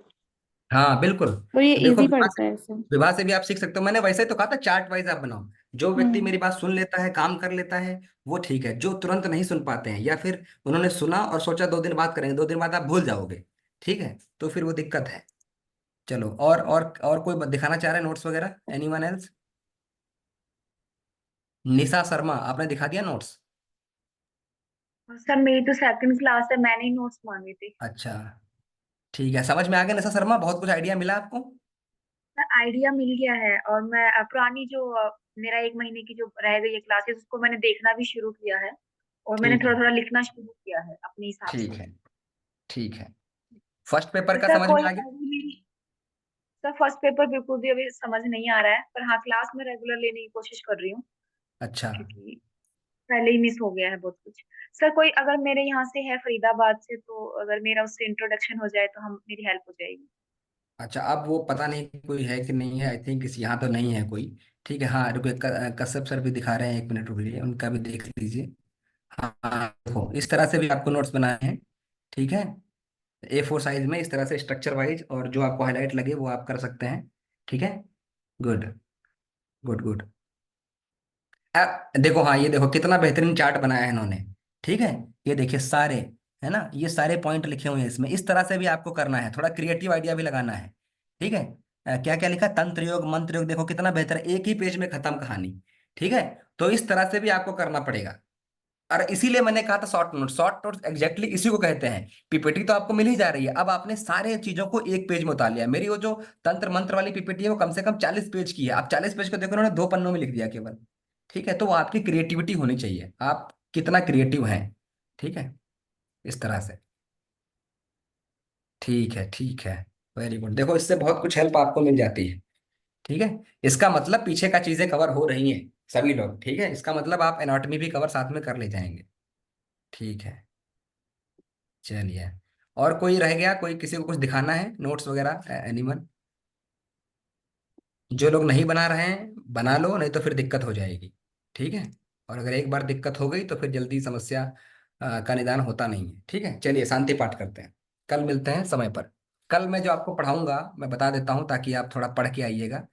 हाँ बिल्कुल। तो ये तो देखो, इजी पड़ता है ऐसे। विवाह से भी आप सीख सकते हो, मैंने वैसे तो कहा था चार्ट वाइज आप बनाओ। जो व्यक्ति हम्म। मेरी बात सुन लेता है, काम कर लेता है, वो ठीक है। जो तुरंत नहीं सुन पाते हैं, या फिर उन्होंने सुना और सोचा 2 दिन बाद करेंगे, 2 दिन बाद आप भूल जाओगे, ठीक है, तो फिर वो दिक्कत है। चलो, और कोई दिखाना चाह रहे हैं नोट्स वगैरह, एनीवन एल्स? निशा शर्मा, आपने दिखा दिया नोट्स? सर मेरी तो सेकंड क्लास है, मैंने ही नोट्स मांगे थे। अच्छा, ठीक है, समझ में आ गया निशा शर्मा, बहुत कुछ आइडिया मिला आपको? सर आइडिया मिल गया है, और मैं पुरानी जो मेरा 1 महीने की जो रह गई है क्लासेस, उसको मैंने देखना भी शुरू किया है, और मैंने ठीक थोड़ा है, थोड़ा लिखना शुरू किया है अपने हिसाब ठीक से। है, ठीक है। फर्स्ट पेपर का सर समझ में कोई आ गया? अभी मेरी सर फर्स्ट पेपर बिल्कुल भी अभी समझ नहीं आ रहा है, पर हाँ क्लास में रेगुलर लेने की कोशिश कर रही हूँ, अच्छा। क्योंकि पहले ही मिस हो गया है बहुत कुछ। सर कोई अगर मेरे यहाँ से है फरीदाबाद से, तो अगर मेरा उससे इंट्रोडक्शन हो जाए तो हम मेरी हेल्प हो जाएगी। अच्छा, अब वो पता नहीं कोई है कि नहीं है, आई थिंक इस यहाँ तो नहीं है कोई। ठीक है, हाँ रुको, कश्यप सर भी दिखा रहे हैं, 1 मिनट रुकिए, उनका भी देख लीजिए। हाँ हाँ, देखो इस तरह से भी आपको नोट्स बनाए हैं। ठीक है, A4 साइज में इस तरह से स्ट्रक्चर वाइज, और जो आपको हाईलाइट लगे वो आप कर सकते हैं। ठीक है, गुड गुड गुड। देखो, हाँ ये देखो कितना बेहतरीन चार्ट बनाया है इन्होंने। ठीक है, ये देखिए सारे, है ना, ये सारे पॉइंट लिखे हुए हैं इसमें। इस तरह से भी आपको करना है, थोड़ा क्रिएटिव आइडिया भी लगाना है। ठीक है, क्या क्या लिखा, तंत्र योग, मंत्र योग, देखो कितना बेहतर है, एक ही पेज में खत्म कहानी। ठीक है, तो इस तरह से भी आपको करना पड़ेगा। और इसीलिए मैंने कहा था short note, short notes exactly इसी को कहते हैं। पीपीटी तो आपको मिल ही जा रही है, अब आपने सारे चीजों को एक पेज में उतार लिया। मेरी वो जो तंत्र मंत्र वाली पीपीटी है वो कम से कम 40 पेज की है, आप 40 पेज को देखो, उन्होंने 2 पन्नों में लिख दिया केवल। ठीक है, तो वो आपकी क्रिएटिविटी होनी चाहिए, आप कितना क्रिएटिव हैं। ठीक है, इस तरह से। ठीक है, ठीक है, वेरी गुड, देखो इससे बहुत कुछ हेल्प आपको मिल जाती है। ठीक है, इसका मतलब पीछे का चीजें कवर हो रही हैं सभी लोग। ठीक है, इसका मतलब आप एनाटॉमी भी कवर साथ में कर ले जाएंगे। ठीक है, चलिए, और कोई रह गया, कोई किसी को कुछ दिखाना है नोट्स वगैरह, एनीवन? जो लोग नहीं बना रहे हैं बना लो, नहीं तो फिर दिक्कत हो जाएगी। ठीक है, और अगर एक बार दिक्कत हो गई तो फिर जल्दी समस्या का निदान होता नहीं है। ठीक है, चलिए शांति पाठ करते हैं, कल मिलते हैं समय पर। कल मैं जो आपको पढ़ाऊंगा मैं बता देता हूं, ताकि आप थोड़ा पढ़ के आइएगा।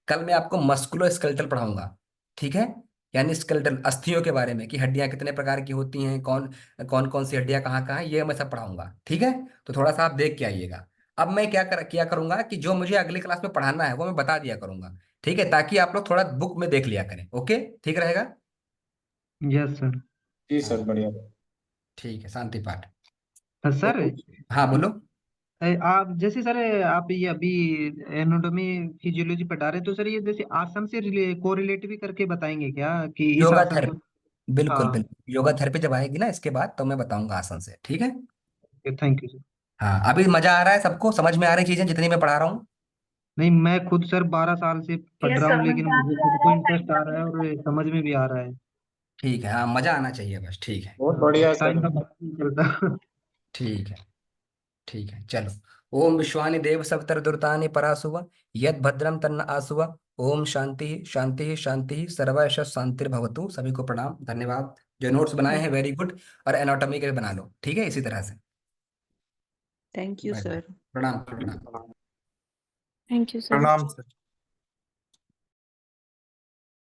कल मैं आपको मस्कुलो स्केलेटल पढ़ाऊंगा। ठीक है, यानी स्केलेटल, अस्थियों के बारे में, कि हड्डियां कितने प्रकार की होती हैं, कौन कौन कौन सी हड्डियां कहाँ कहाँ हैं, ये मैं सब पढ़ाऊंगा। ठीक है, तो थोड़ा सा आप देख के आइएगा। अब मैं किया करूंगा कि जो मुझे अगली क्लास में पढ़ाना है वो मैं बता दिया करूंगा। ठीक है, ताकि आप लोग थोड़ा बुक में देख लिया करें। ओके, ठीक रहेगा? Yes sir. जी सर, हाँ, बढ़िया। ठीक है, शांति पाठ। सर तो हाँ बोलो। आप जैसे सर, आप ये अभी एनाटॉमी फिजियोलॉजी पढ़ा रहे, तो सर ये जैसे आसन से कोरिलेट भी करके बताएंगे क्या, कि इस योगा आसन को? थेरेपी, बिल्कुल हाँ। बिल्कुल, योगा थेरेपी जब आएगी ना इसके बाद, तो मैं बताऊंगा आसन से। ठीक है, थैंक यू सर। हाँ, अभी मजा आ रहा है सबको, समझ में आ रही चीजें जितनी मैं पढ़ा रहा हूँ? नहीं, मैं खुद सर 12 साल से पढ़ यस रहा हूँ, सर, लेकिन मजा मुझे भी आ खुद रहा को है, टाइम इंटरेस्ट का आ भी रहा है नहीं और समझ में भी आ रहा है। ठीक है, हाँ, मजा आना चाहिए बस। ठीक है, बहुत बढ़िया है टाइम सर। का पता नहीं चलता। ठीक है, ठीक है, चलो। ओम विश्वानि देव सवितर दुर्तानि परासुव, यद भद्रम तन्न आसुव। ओम शांति शांति शांति, सर्वैश शांतिर्भवतु। सभी को प्रणाम, धन्यवाद। जो नोट्स बनाए हैं वेरी गुड, और एनाटॉमी के भी बना लो। ठीक है, इसी तरह से। Thank you bye bye, sir. प्रणाम प्रणाम। Thank you sir. प्रणाम सर।